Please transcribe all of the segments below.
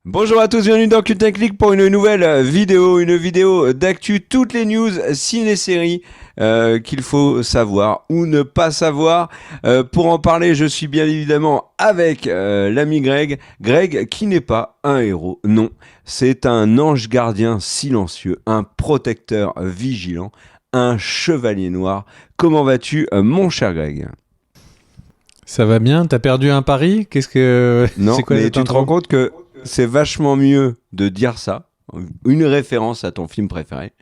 Bonjour à tous, bienvenue dans Cult & Click pour une nouvelle vidéo d'actu, toutes les news ciné-séries qu'il faut savoir ou ne pas savoir. Pour en parler, je suis bien évidemment avec l'ami Greg qui n'est pas un héros, non, c'est un ange gardien silencieux, un protecteur vigilant, un chevalier noir. Comment vas-tu, mon cher Greg ? Ça va bien, t'as perdu un pari ? Non, c'est quoi mais tu te rends compte que c'est vachement mieux de dire ça, une référence à ton film préféré,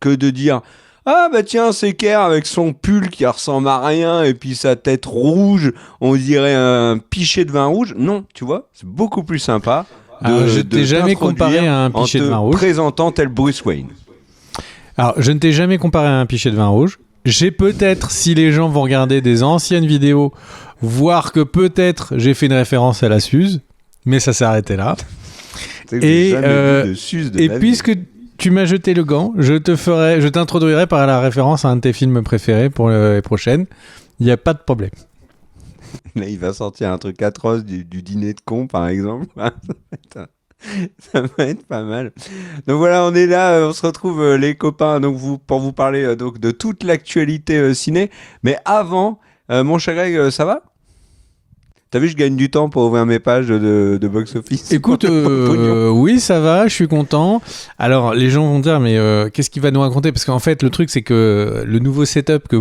que de dire « Ah bah tiens, c'est Kerr avec son pull qui ressemble à rien et puis sa tête rouge, on dirait un pichet de vin rouge. » Non, tu vois, c'est beaucoup plus sympa je t'ai jamais comparé à un pichet de vin rouge. En te présentant tel Bruce Wayne. Alors, je ne t'ai jamais comparé à un pichet de vin rouge. J'ai peut-être, si les gens vont regarder des anciennes vidéos, voir que peut-être j'ai fait une référence à la Suze, mais ça s'est arrêté là. Et puisque tu m'as jeté le gant, je t'introduirai par la référence à un de tes films préférés pour les prochaines. Il n'y a pas de problème. Là, il va sortir un truc atroce du dîner de con, par exemple. Ça va être pas mal. Donc voilà, on est là, on se retrouve les copains pour vous parler donc, de toute l'actualité ciné. Mais avant, mon cher Greg, ça va ? T'as vu, je gagne du temps pour ouvrir mes pages de box-office. Écoute, oui, ça va, je suis content. Alors, les gens vont dire, mais qu'est-ce qu'il va nous raconter ? Parce qu'en fait, le truc, c'est que le nouveau setup que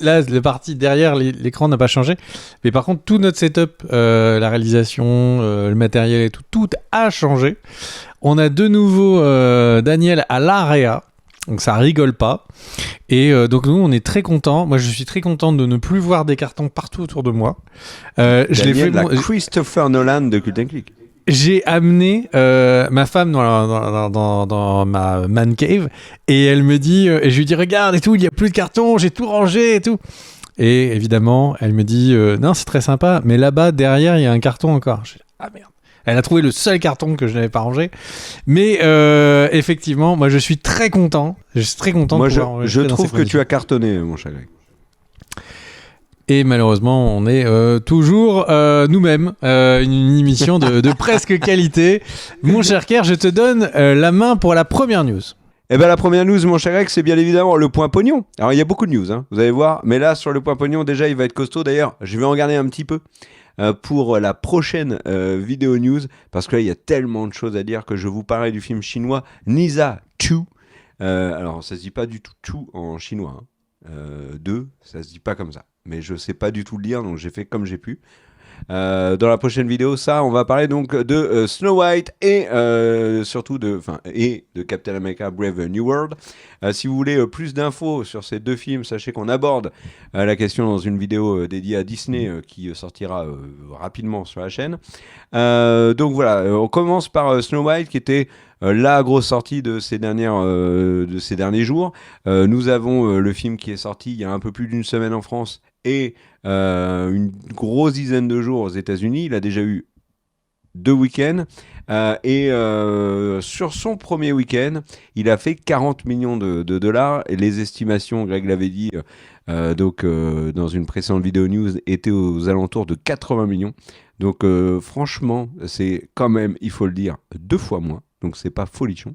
là, la partie derrière l'écran n'a pas changé. Mais par contre, tout notre setup, la réalisation, le matériel et tout a changé. On a de nouveau Daniel à l'AREA. Donc ça rigole pas. Et donc nous on est très contents. Moi je suis très content de ne plus voir des cartons partout autour de moi. Daniel, Christopher Nolan de Cult & Click. J'ai amené ma femme dans ma man cave et elle me dit et je lui dis regarde et tout, il y a plus de cartons, j'ai tout rangé et tout. Et évidemment elle me dit non c'est très sympa, mais là-bas derrière il y a un carton encore. Je dis ah merde. Elle a trouvé le seul carton que je n'avais pas rangé. Mais effectivement, moi, je suis très content. Je suis très content moi, de pouvoir je trouve que tu as cartonné, mon cher Greg. Et malheureusement, on est toujours nous-mêmes. Une émission de presque qualité. Mon cher Kerr, je te donne la main pour la première news. Eh bien, la première news, mon cher Greg, c'est bien évidemment le point pognon. Alors, il y a beaucoup de news, hein, vous allez voir. Mais là, sur le point pognon, déjà, il va être costaud. D'ailleurs, je vais en regarder un petit peu. Pour la prochaine vidéo news, parce que là il y a tellement de choses à dire que je vous parlais du film chinois Nisa 2. Alors ça se dit pas du tout 2 en chinois, hein. 2, ça se dit pas comme ça, mais je sais pas du tout le lire, donc j'ai fait comme j'ai pu. Dans la prochaine vidéo, on va parler donc de Snow White et surtout de Captain America Brave New World. Si vous voulez plus d'infos sur ces deux films, sachez qu'on aborde la question dans une vidéo dédiée à Disney qui sortira rapidement sur la chaîne. Donc voilà, on commence par Snow White qui était la grosse sortie de ces derniers jours. Nous avons le film qui est sorti il y a un peu plus d'une semaine en France et une grosse dizaine de jours aux États-Unis. Il a déjà eu 2 week-ends. Et sur son premier week-end, il a fait 40 millions de dollars. Et les estimations, Greg l'avait dit dans une précédente vidéo news, étaient aux alentours de 80 millions. Donc franchement, c'est quand même, il faut le dire, 2 fois moins. Donc c'est pas folichon.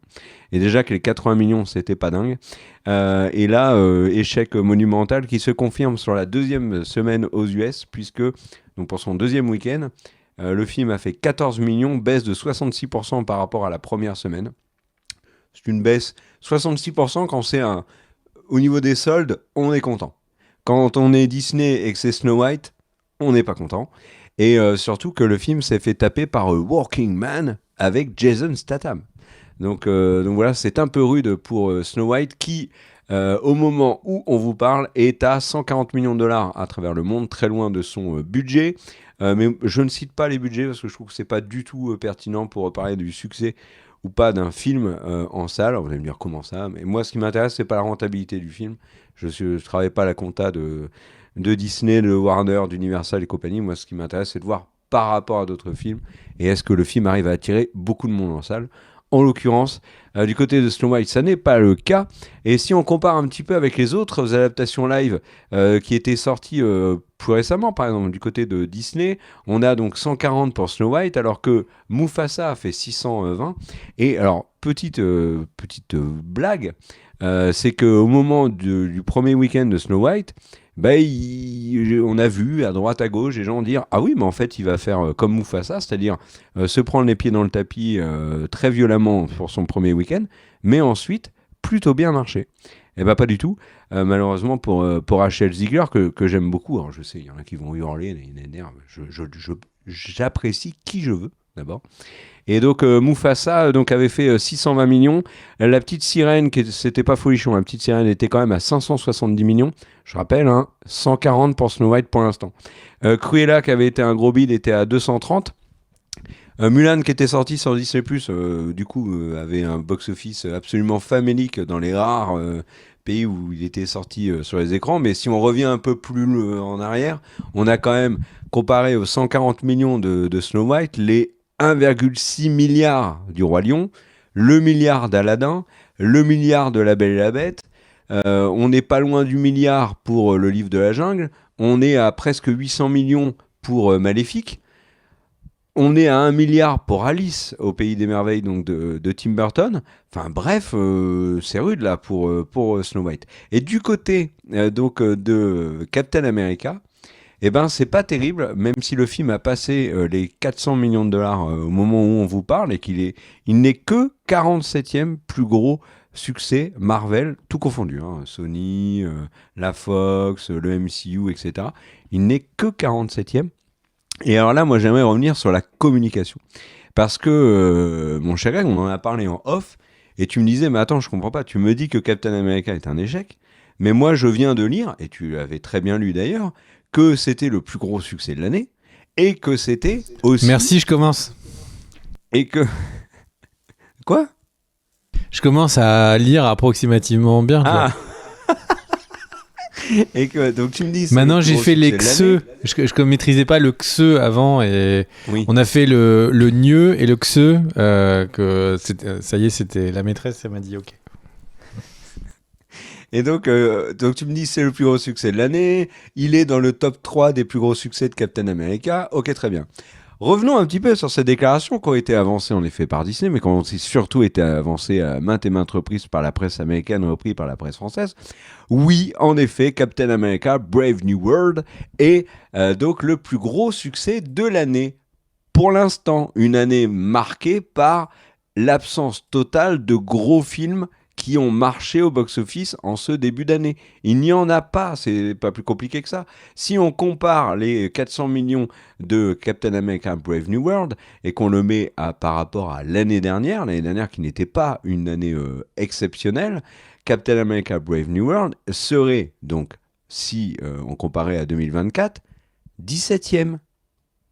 Et déjà que les 80 millions, c'était pas dingue. Et là, échec monumental qui se confirme sur la deuxième semaine aux US, puisque donc pour son deuxième week-end, le film a fait 14 millions, baisse de 66% par rapport à la première semaine. C'est une baisse 66% quand c'est au niveau des soldes, on est content. Quand on est Disney et que c'est Snow White, on n'est pas content. Et surtout que le film s'est fait taper par Working Man avec Jason Statham. Donc voilà, c'est un peu rude pour Snow White qui, au moment où on vous parle, est à 140 millions de dollars à travers le monde, très loin de son budget. Mais je ne cite pas les budgets parce que je trouve que c'est pas du tout pertinent pour parler du succès ou pas d'un film en salle. Alors, vous allez me dire comment ça, mais moi ce qui m'intéresse c'est pas la rentabilité du film. Je travaille pas à la compta de Disney, de Warner, d'Universal et compagnie. Moi ce qui m'intéresse c'est de voir par rapport à d'autres films et est-ce que le film arrive à attirer beaucoup de monde en salle. En l'occurrence, du côté de Snow White, ça n'est pas le cas. Et si on compare un petit peu avec les autres adaptations live qui étaient sorties plus récemment, par exemple, du côté de Disney, on a donc 140 pour Snow White, alors que Mufasa a fait 620. Et alors, petite blague, c'est qu'au moment du premier week-end de Snow White, on a vu à droite à gauche des gens dire ah oui, mais en fait il va faire comme Mufasa, c'est-à-dire se prendre les pieds dans le tapis très violemment pour son premier week-end, mais ensuite plutôt bien marché. Eh ben pas du tout. Malheureusement pour Rachel Ziegler que j'aime beaucoup. Alors je sais, il y en a qui vont hurler, les nerfs. J'apprécie qui je veux d'abord. Et donc Mufasa donc avait fait 620 millions. La petite sirène, c'était pas folichon, la petite sirène était quand même à 570 millions. Je rappelle, 140 pour Snow White pour l'instant. Cruella, qui avait été un gros bid, était à 230. Mulan, qui était sorti sur Disney+, du coup, avait un box-office absolument famélique dans les rares pays où il était sorti sur les écrans. Mais si on revient un peu plus en arrière, on a quand même, comparé aux 140 millions de Snow White, les 1,6 milliard du Roi Lion, le milliard d'Aladin, le milliard de La Belle et la Bête. On n'est pas loin du milliard pour le Livre de la Jungle. On est à presque 800 millions pour Maléfique. On est à 1 milliard pour Alice au Pays des Merveilles, donc de Tim Burton. Enfin bref, c'est rude là pour Snow White. Et du côté de Captain America, c'est pas terrible, même si le film a passé les 400 millions de dollars au moment où on vous parle et il n'est que 47e plus gros succès Marvel, tout confondu. Sony, la Fox, le MCU, etc. Il n'est que 47e. Et alors là, moi, j'aimerais revenir sur la communication. Parce que, mon cher Greg, on en a parlé en off, et tu me disais, mais attends, je comprends pas, tu me dis que Captain America est un échec, mais moi, je viens de lire, et tu l'avais très bien lu d'ailleurs, que c'était le plus gros succès de l'année, et que c'était aussi... Merci, je commence. Et que... Quoi ? Je commence à lire approximativement bien. Ah. Et que, donc tu me dis... Maintenant, j'ai fait les XE. Je ne maîtrisais pas le XE avant, et oui. On a fait le NIE et le XE. Ça y est, c'était la maîtresse, elle m'a dit OK. Et donc tu me dis c'est le plus gros succès de l'année, il est dans le top 3 des plus gros succès de Captain America, ok, très bien. Revenons un petit peu sur ces déclarations qui ont été avancées en effet par Disney, mais qui ont surtout été avancées à maintes et maintes reprises par la presse américaine, repris par la presse française. Oui, en effet, Captain America Brave New World est donc le plus gros succès de l'année. Pour l'instant, une année marquée par l'absence totale de gros films qui ont marché au box-office en ce début d'année. Il n'y en a pas, c'est pas plus compliqué que ça. Si on compare les 400 millions de Captain America Brave New World et qu'on le met par rapport à l'année dernière qui n'était pas une année exceptionnelle, Captain America Brave New World serait donc, si on comparait à 2024, 17e.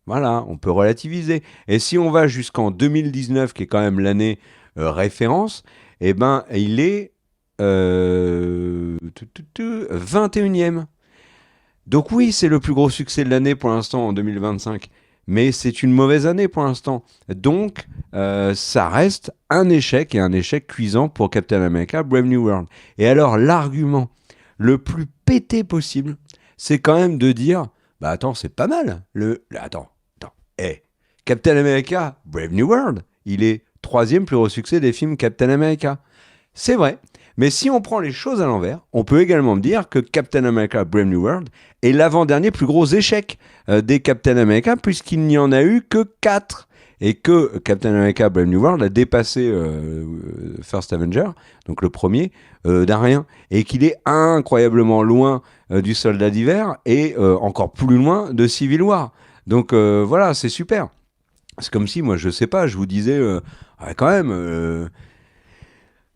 Voilà, on peut relativiser. Et si on va jusqu'en 2019, qui est quand même l'année référence, il est 21e. Donc oui, c'est le plus gros succès de l'année pour l'instant en 2025. Mais c'est une mauvaise année pour l'instant. Donc, ça reste un échec, et un échec cuisant pour Captain America Brave New World. Et alors, l'argument le plus pété possible, c'est quand même de dire, attends, c'est pas mal. Attends. Captain America Brave New World, il est 3e plus gros succès des films Captain America. C'est vrai, mais si on prend les choses à l'envers, on peut également dire que Captain America Brave New World est l'avant-dernier plus gros échec des Captain America, puisqu'il n'y en a eu que 4. Et que Captain America Brave New World a dépassé First Avenger, donc le premier, d'un rien. Et qu'il est incroyablement loin du Soldat d'hiver et encore plus loin de Civil War. Donc voilà, c'est super. C'est comme si, moi, je sais pas, je vous disais, quand même,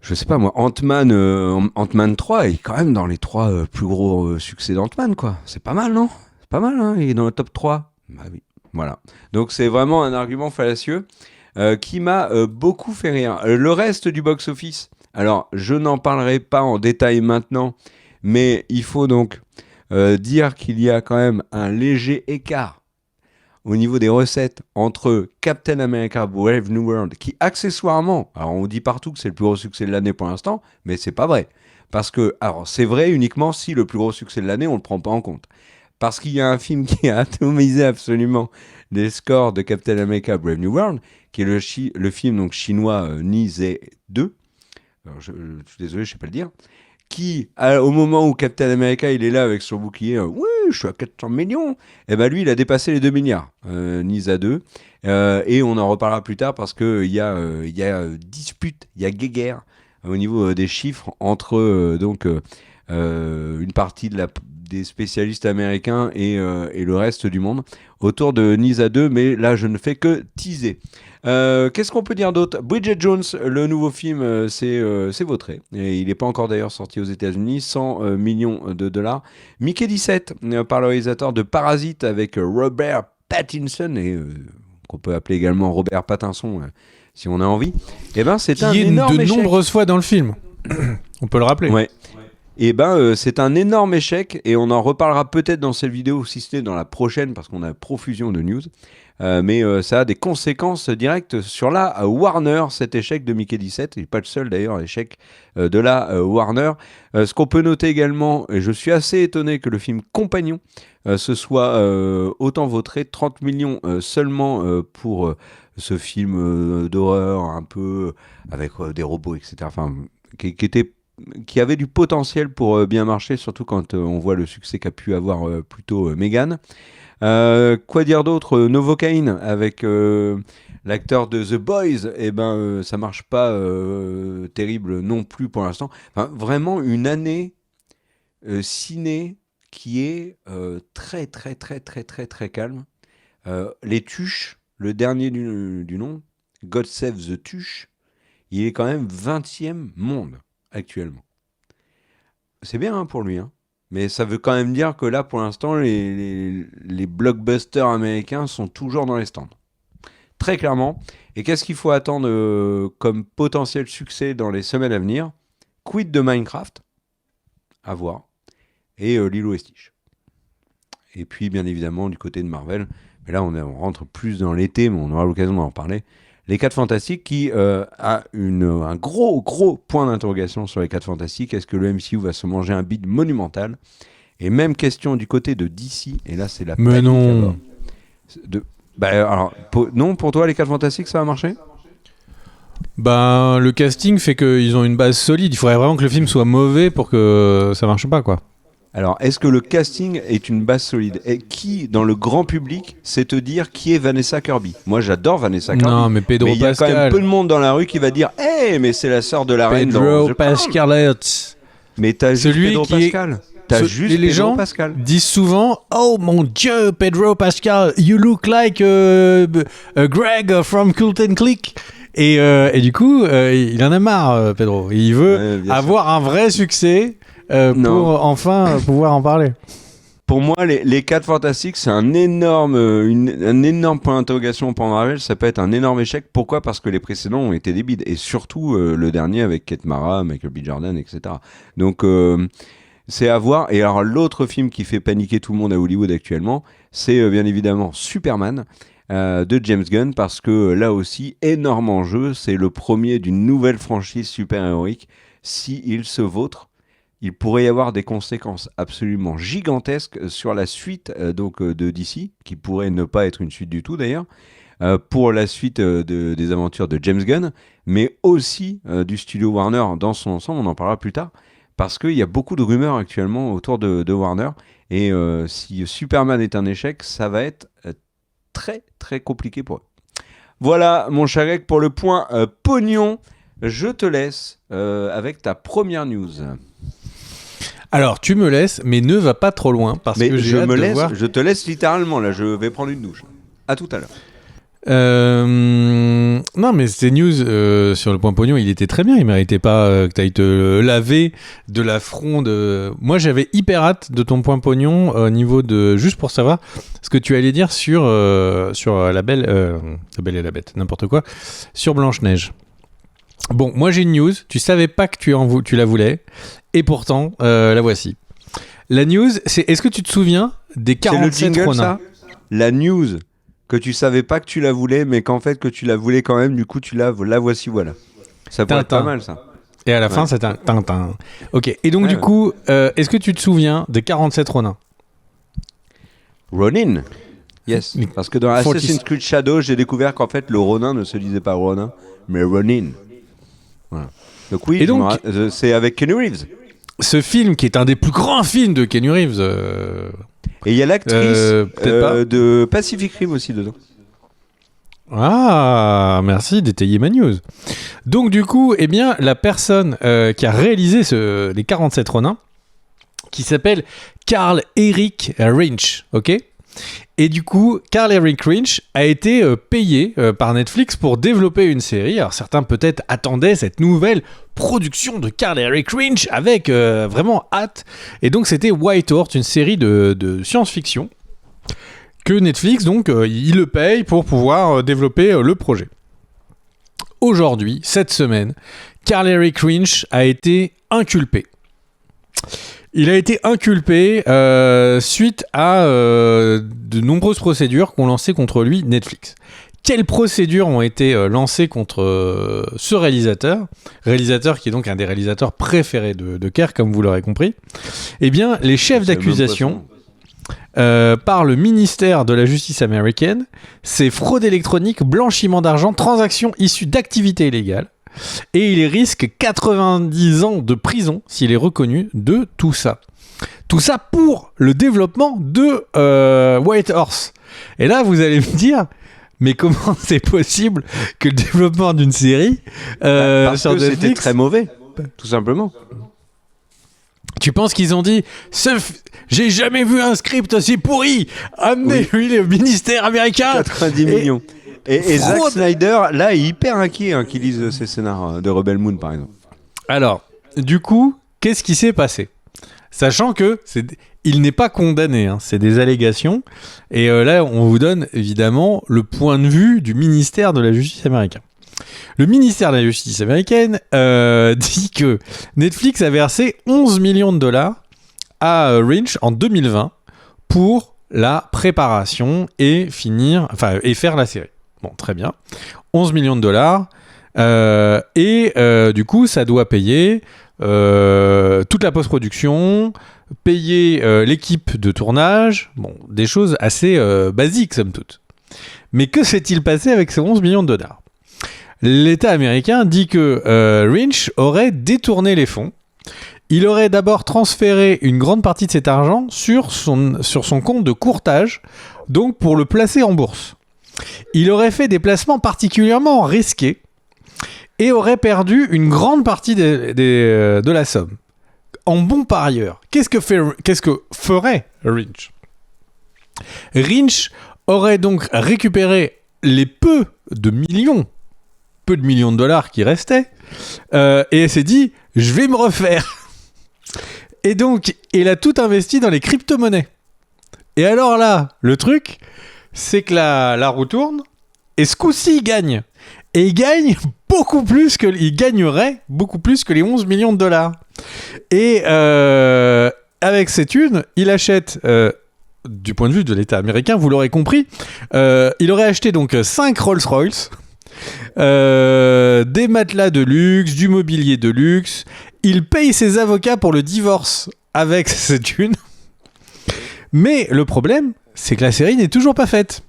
je sais pas, moi, Ant-Man 3 est quand même dans les 3 plus gros succès d'Ant-Man, quoi. C'est pas mal, non ? C'est pas mal, hein, il est dans le top 3. Bah oui, voilà. Donc c'est vraiment un argument fallacieux qui m'a beaucoup fait rire. Le reste du box-office, alors, je n'en parlerai pas en détail maintenant, mais il faut donc dire qu'il y a quand même un léger écart au niveau des recettes entre Captain America Brave New World, qui accessoirement, alors on dit partout que c'est le plus gros succès de l'année pour l'instant, mais c'est pas vrai. Parce que, alors c'est vrai uniquement si le plus gros succès de l'année, on le prend pas en compte. parce qu'il y a un film qui a atomisé absolument les scores de Captain America Brave New World, qui est le film donc chinois Nizhe 2. Alors, je suis désolé, je ne sais pas le dire. Qui, au moment où Captain America il est là avec son bouclier, oui, je suis à 400 millions, et ben lui, il a dépassé les 2 milliards, Nizhe 2. Et on en reparlera plus tard parce qu'il y a dispute, il y a guéguerre au niveau des chiffres entre une partie des spécialistes américains et le reste du monde autour de Nizhe 2, mais là je ne fais que teaser. Qu'est-ce qu'on peut dire d'autre? Bridget Jones, le nouveau film, c'est vautré. Et il n'est pas encore d'ailleurs sorti aux États-Unis, 100 millions de dollars. Mickey 17, par le réalisateur de Parasite avec Robert Pattinson, et qu'on peut appeler également Robert Pattinson si on a envie. Et ben, c'est un énorme échec. De nombreuses fois dans le film. On peut le rappeler. Ouais. Et ben, c'est un énorme échec, et on en reparlera peut-être dans cette vidéo, si ce n'est dans la prochaine, parce qu'on a profusion de news. Mais ça a des conséquences directes sur la Warner, cet échec de Mickey 17. Il n'est pas le seul d'ailleurs, l'échec de la Warner. Ce qu'on peut noter également, et je suis assez étonné que le film Compagnon ce soit autant vautré, 30 millions seulement pour ce film d'horreur un peu avec des robots, etc. Enfin, qui avait du potentiel pour bien marcher, surtout quand on voit le succès qu'a pu avoir plutôt Megan. Quoi dire d'autre? Novocaine avec l'acteur de The Boys, et ben ça marche pas terrible non plus pour l'instant. Enfin, vraiment une année ciné qui est très très très très très très calme. Les Tuches, le dernier du nom, God Save the Tuche, il est quand même 20e monde actuellement. C'est bien hein, pour lui, hein. Mais ça veut quand même dire que là, pour l'instant, les blockbusters américains sont toujours dans les stands. Très clairement. Et qu'est-ce qu'il faut attendre comme potentiel succès dans les semaines à venir? Quid de Minecraft? À voir. Et Lilo et Stitch. Et puis, bien évidemment, du côté de Marvel, mais là, on rentre plus dans l'été, mais on aura l'occasion d'en reparler. Les 4 Fantastiques qui a un gros point d'interrogation sur les 4 Fantastiques. Est-ce que le MCU va se manger un bid monumental? Et même question du côté de DC. Et là, c'est la mais panique. Non. Alors, non, pour toi, les 4 Fantastiques, ça va marcher? Ben, le casting fait qu'ils ont une base solide. Il faudrait vraiment que le film soit mauvais pour que ça marche pas, quoi. Alors, est-ce que le casting est une base solide? Et qui, dans le grand public, sait te dire qui est Vanessa Kirby? Moi, j'adore Vanessa Kirby. Non, mais Pedro mais il y a Pascal. quand même peu de monde dans la rue qui va dire « Hey, mais c'est la sœur de la reine dans Pedro The Crown. Pascal. Mais t'as juste Celui Pedro qui est- Pascal. T'as juste les Pedro gens Pascal. disent souvent « Oh mon Dieu, Pedro Pascal, you look like Greg from Cult and Click ». Et du coup, il en a marre, Pedro. Il veut Ouais, bien avoir un vrai succès Non. pour enfin pouvoir en parler. Pour moi, les 4 Fantastiques, c'est un énorme point d'interrogation pour Marvel. Ça peut être un énorme échec. Pourquoi? Parce que les précédents ont été des bides. Et surtout le dernier avec Kate Mara, Michael B. Jordan, etc. Donc, c'est à voir. Et alors, l'autre film qui fait paniquer tout le monde à Hollywood actuellement, c'est bien évidemment Superman de James Gunn. Parce que là aussi, énorme enjeu. C'est le premier d'une nouvelle franchise super-héroïque. S'il se vautre, il pourrait y avoir des conséquences absolument gigantesques sur la suite de DC, qui pourrait ne pas être une suite du tout d'ailleurs, pour la suite des aventures de James Gunn, mais aussi du studio Warner dans son ensemble, on en parlera plus tard, parce qu'il y a beaucoup de rumeurs actuellement autour de Warner, et si Superman est un échec, ça va être très très compliqué pour eux. Voilà mon cher Greg pour le point pognon, je te laisse avec ta première news. Alors, tu me laisses, mais ne va pas trop loin parce Mais que j'ai hâte de voir. je te laisse littéralement là, je vais prendre une douche. À tout à l'heure. Non, mais ces news sur le point pognon, il était très bien. Il méritait pas que tu ailles te laver de la fronde. Moi, j'avais hyper hâte de ton point pognon au niveau de. Juste pour savoir ce que tu allais dire sur la Belle et la Bête, n'importe quoi, sur Blanche-Neige. Bon, moi j'ai une news. Tu savais pas que tu la voulais. Et pourtant, la voici. La news, c'est est-ce que tu te souviens des 47 C'est le jingle, Ronin? ça? La news que tu savais pas que tu la voulais, mais qu'en fait que tu la voulais quand même, du coup tu la voici, voilà. Ça pourrait être Tintin. pas mal ça. Et à la fin, c'est un Tintin. Ok. Et donc, Ouais, du ouais. coup, est-ce que tu te souviens des 47 Ronin? Ronin. Yes. Parce que dans Assassin's Creed Shadow, j'ai découvert qu'en fait, le Ronin ne se disait pas Ronin, mais Ronin. Voilà. Donc oui, Et donc, c'est avec Keanu Reeves. Ce film, qui est un des plus grands films de Keanu Reeves. Et il y a l'actrice pas. de Pacific Rim aussi dedans. Ah, merci d'étayer ma news. Donc du coup, eh bien, la personne qui a réalisé les 47 Ronins, qui s'appelle Karl Erik Rinch, ok ? Et du coup, Karl Erik Rinch a été payé par Netflix pour développer une série. Alors certains peut-être attendaient cette nouvelle production de Karl Erik Rinch avec vraiment hâte. Et donc c'était White Horse, une série de science-fiction que Netflix, donc, il le paye pour pouvoir développer le projet. Aujourd'hui, cette semaine, Karl Erik Rinch a été inculpé. Il a été inculpé suite à de nombreuses procédures qu'ont lancées contre lui Netflix. Quelles procédures ont été lancées contre ce réalisateur qui est donc un des réalisateurs préférés de Kerr, comme vous l'aurez compris ? Eh bien, les chefs d'accusation par le ministère de la Justice américaine, c'est fraude électronique, blanchiment d'argent, transactions issues d'activités illégales. Et il risque 90 ans de prison s'il est reconnu de tout ça. Tout ça pour le développement de White Horse. Et là, vous allez me dire, mais comment c'est possible que le développement d'une série parce sur que Netflix, c'était très mauvais, tout simplement. Tu penses qu'ils ont dit j'ai jamais vu un script aussi pourri, amenez-lui le ministère américain. 90 millions. Et Zack Snyder, là, est hyper inquiet qu'il lise ces scénars de Rebel Moon, par exemple. Alors, du coup, qu'est-ce qui s'est passé ? Sachant que il n'est pas condamné, c'est des allégations. Et là, on vous donne évidemment le point de vue du ministère de la Justice américain. Le ministère de la Justice américaine dit que Netflix a versé 11 millions de dollars à Rinch en 2020 pour la préparation et faire la série. Bon, très bien. 11 millions de dollars. Du coup, ça doit payer toute la post-production, payer l'équipe de tournage. Bon, des choses assez basiques, somme toute. Mais que s'est-il passé avec ces 11 millions de dollars ? L'État américain dit que Rinch aurait détourné les fonds. Il aurait d'abord transféré une grande partie de cet argent sur son compte de courtage, donc pour le placer en bourse. Il aurait fait des placements particulièrement risqués et aurait perdu une grande partie de la somme. En bon parieur, qu'est-ce que ferait Rinch ? Rinch aurait donc récupéré les peu de millions de dollars qui restaient et s'est dit je vais me refaire. Et donc il a tout investi dans les crypto-monnaies. Et alors là, le truc, c'est que la roue tourne et ce coup-ci il gagne. Et il gagnerait beaucoup plus que les 11 millions de dollars. Et avec ces thunes, il achète, du point de vue de l'État américain, vous l'aurez compris, il aurait acheté donc 5 Rolls-Royce, des matelas de luxe, du mobilier de luxe. Il paye ses avocats pour le divorce avec ces thunes. Mais le problème, c'est que la série n'est toujours pas faite.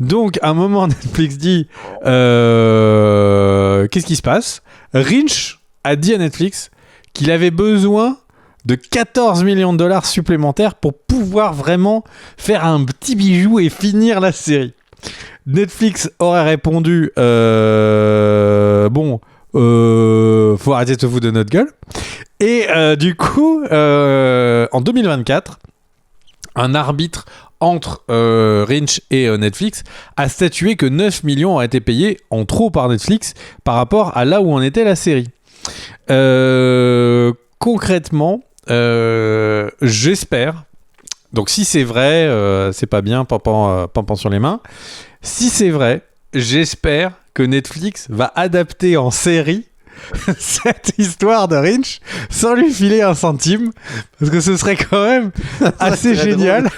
Donc, à un moment, Netflix dit qu'est-ce qui se passe ? Rinch a dit à Netflix qu'il avait besoin de 14 millions de dollars supplémentaires pour pouvoir vraiment faire un petit bijou et finir la série. Netflix aurait répondu faut arrêter de se foutre de notre gueule. Et du coup, en 2024, un arbitre entre Rinch et Netflix a statué que 9 millions ont été payés en trop par Netflix par rapport à là où en était la série. Concrètement, j'espère, donc si c'est vrai, c'est pas bien, pampan sur les mains. Si c'est vrai, j'espère que Netflix va adapter en série cette histoire de Rinch sans lui filer un centime, parce que ce serait quand même assez génial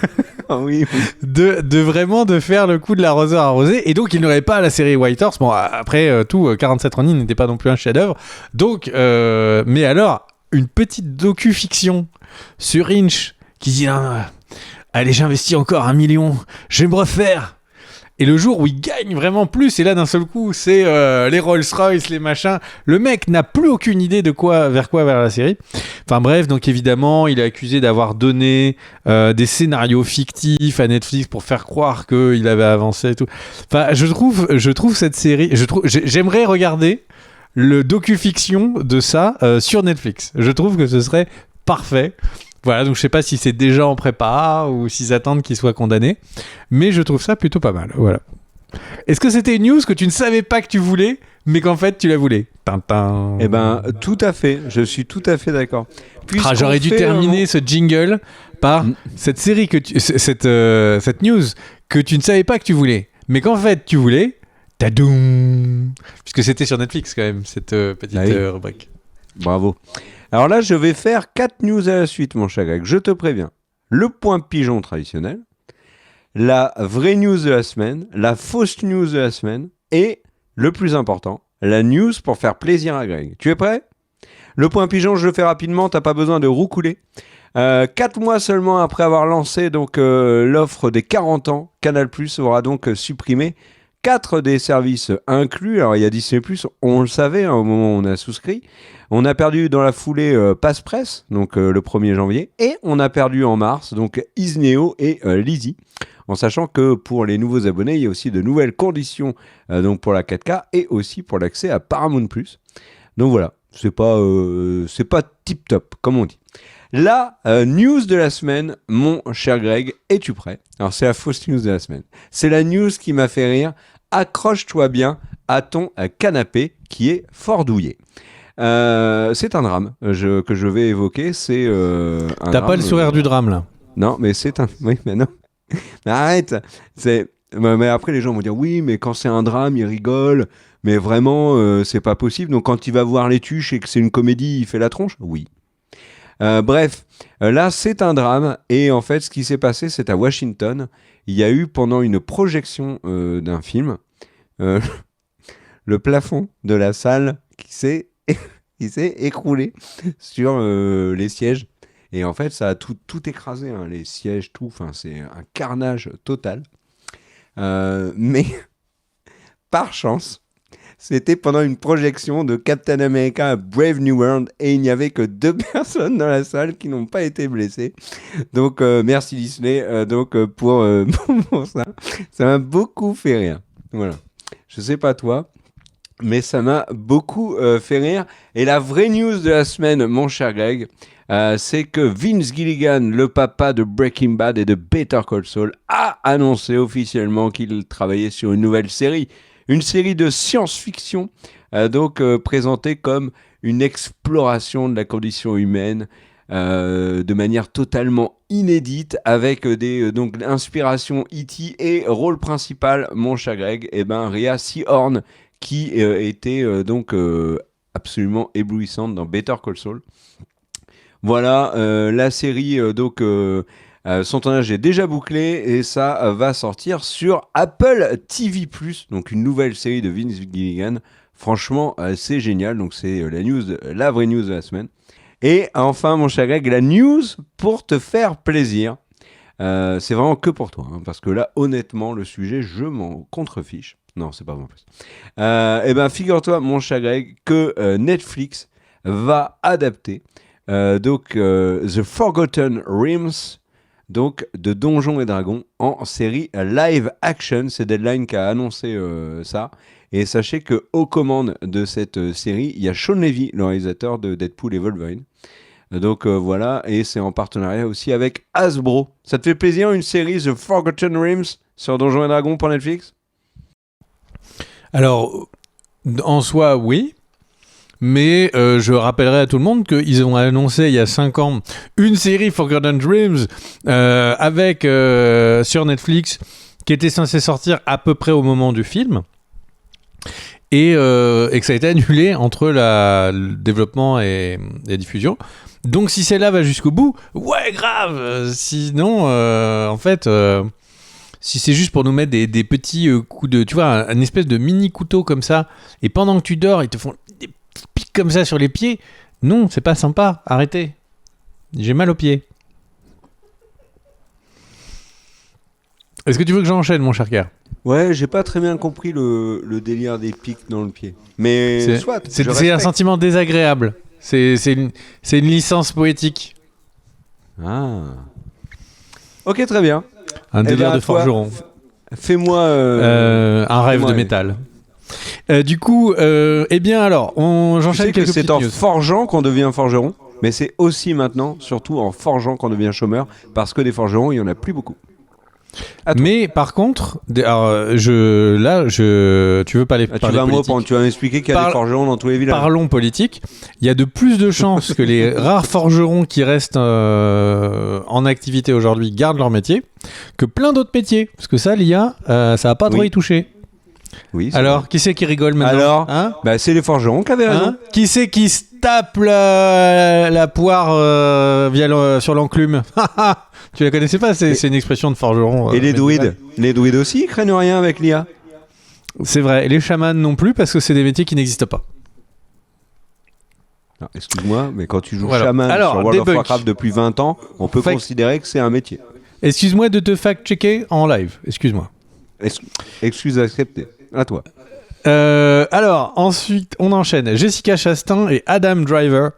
oui. de vraiment de faire le coup de l'arroseur arrosé. Et donc il n'aurait pas la série White Horse. Bon, après tout, 47 Ronin n'était pas non plus un chef-d'œuvre. Donc, mais alors une petite docu-fiction sur Rinch qui dit allez, j'investis encore 1 million, je vais me refaire. Et le jour où il gagne vraiment plus, et là d'un seul coup, c'est les Rolls-Royce, les machins. Le mec n'a plus aucune idée de vers la série. Enfin bref, donc évidemment, il est accusé d'avoir donné des scénarios fictifs à Netflix pour faire croire qu'il avait avancé et tout. Enfin, je trouve cette série, j'aimerais regarder le docu-fiction de ça sur Netflix. Je trouve que ce serait parfait. Voilà, donc je sais pas si c'est déjà en prépa ou s'ils attendent qu'il soit condamné, mais je trouve ça plutôt pas mal. Voilà. Est-ce que c'était une news que tu ne savais pas que tu voulais, mais qu'en fait tu la voulais? Tintin. Eh ben, tout à fait. Je suis tout à fait d'accord. J'aurais dû terminer ce jingle par cette série cette news que tu ne savais pas que tu voulais, mais qu'en fait tu voulais. Tadoum. Puisque c'était sur Netflix quand même cette petite rubrique. Bravo. Alors là, je vais faire 4 news à la suite, mon cher Greg. Je te préviens. Le point pigeon traditionnel, la vraie news de la semaine, la fausse news de la semaine et, le plus important, la news pour faire plaisir à Greg. Tu es prêt ? Le point pigeon, je le fais rapidement, t'as pas besoin de roucouler. 4 mois seulement après avoir lancé donc, l'offre des 40 ans, Canal+ aura donc supprimé 4 des services inclus. Alors il y a Disney+, on le savait au moment où on a souscrit. On a perdu dans la foulée Passe Presse, donc le 1er janvier, et on a perdu en mars, donc Isneo et Lizzy, en sachant que pour les nouveaux abonnés, il y a aussi de nouvelles conditions donc pour la 4K et aussi pour l'accès à Paramount+. Donc voilà, c'est pas tip-top, comme on dit. La news de la semaine, mon cher Greg, es-tu prêt ? Alors c'est la fausse news de la semaine. C'est la news qui m'a fait rire. Accroche-toi bien à ton canapé qui est fort douillet. C'est un drame que je vais évoquer. C'est un T'as pas le sourire du drame là. Non, mais c'est un. Oui, mais non. Mais arrête. Mais après les gens vont dire oui, mais quand c'est un drame, ils rigolent. Mais vraiment, c'est pas possible. Donc quand il va voir les tuches et que c'est une comédie, il fait la tronche. Oui. Bref, là c'est un drame. Et en fait, ce qui s'est passé, c'est à Washington. Il y a eu pendant une projection d'un film, le plafond de la salle qui s'est écroulé sur les sièges. Et en fait, ça a tout écrasé, hein, les sièges, tout. Enfin, c'est un carnage total. Mais, par chance, c'était pendant une projection de Captain America Brave New World et il n'y avait que 2 personnes dans la salle qui n'ont pas été blessées. Donc, merci Disney pour ça. Ça m'a beaucoup fait rire. Voilà. Je sais pas toi, mais ça m'a beaucoup fait rire. Et la vraie news de la semaine, mon cher Greg, c'est que Vince Gilligan, le papa de Breaking Bad et de Better Call Saul, a annoncé officiellement qu'il travaillait sur une nouvelle série. Une série de science-fiction, présentée comme une exploration de la condition humaine de manière totalement inédite, avec des inspirations E.T. et rôle principal, mon cher Greg, Rhea Seehorn, qui était absolument éblouissante dans Better Call Saul. Voilà, la série son tournage est déjà bouclé et ça va sortir sur Apple TV+, donc une nouvelle série de Vince Gilligan. Franchement, c'est génial, donc c'est la vraie news de la semaine. Et enfin, mon cher Greg, la news pour te faire plaisir. C'est vraiment que pour toi, hein, parce que là, honnêtement, le sujet, je m'en contrefiche. Non, c'est pas bon en plus. Figure-toi, mon cher Greg, que Netflix va adapter The Forgotten Realms, donc de Donjons et Dragons, en série live action. C'est Deadline qui a annoncé ça. Et sachez qu'aux commandes de cette série, il y a Sean Levy, le réalisateur de Deadpool et Wolverine. Donc voilà, et c'est en partenariat aussi avec Hasbro. Ça te fait plaisir, une série The Forgotten Realms sur Donjons et Dragons pour Netflix ? Alors, en soi, oui. Mais je rappellerai à tout le monde qu'ils ont annoncé il y a 5 ans une série Forgotten Dreams avec sur Netflix qui était censée sortir à peu près au moment du film et que ça a été annulé entre le développement et la diffusion. Donc si celle-là va jusqu'au bout, ouais grave. Sinon, en fait, si c'est juste pour nous mettre des petits coups de, tu vois, un espèce de mini couteau comme ça, et pendant que tu dors, ils te font des pique comme ça sur les pieds. Non, c'est pas sympa. Arrêtez. J'ai mal aux pieds. Est-ce que tu veux que j'enchaîne, mon cher Kerr? Ouais, j'ai pas très bien compris le délire des pics dans le pied. Mais soit. C'est un sentiment désagréable. C'est une licence poétique. Ah. Ok, très bien. Un délire ben, de toi, forgeron. Fais-moi. Un rêve de métal. Du coup, eh bien alors, Tu j'enchaîne sais que quelques c'est petites en news. forgeant qu'on devient forgeron, mais c'est aussi maintenant, surtout en forgeant qu'on devient chômeur, parce que des forgerons, il y en a plus beaucoup. À toi. Mais par contre, tu veux pas les Ah, tu parler politique. tu vas m'expliquer qu'il y a des forgerons dans tous les villages. Parlons politique. Il y a de plus de chances que les rares forgerons qui restent en activité aujourd'hui gardent leur métier que plein d'autres métiers. Parce que ça, l'IA, ça va pas trop Oui. y toucher. Oui. Alors, qui c'est qui rigole maintenant? Alors, hein c'est les forgerons qui avaient raison. Hein qui c'est qui se tape la poire sur l'enclume? Tu la connaissais pas? C'est une expression de forgeron. Et les médiéval. druides. Les druides aussi, ils craignent rien avec l'IA. C'est vrai. Et les chamans non plus, parce que c'est des métiers qui n'existent pas. Alors, excuse-moi, mais quand tu joues Voilà. chaman Alors, sur World of debunk. Warcraft depuis 20 ans, on peut considérer que c'est un métier. Excuse-moi de te fact-checker en live. Excuse-moi. Excuse acceptée. À toi. Alors, ensuite, on enchaîne. Jessica Chastain et Adam Driver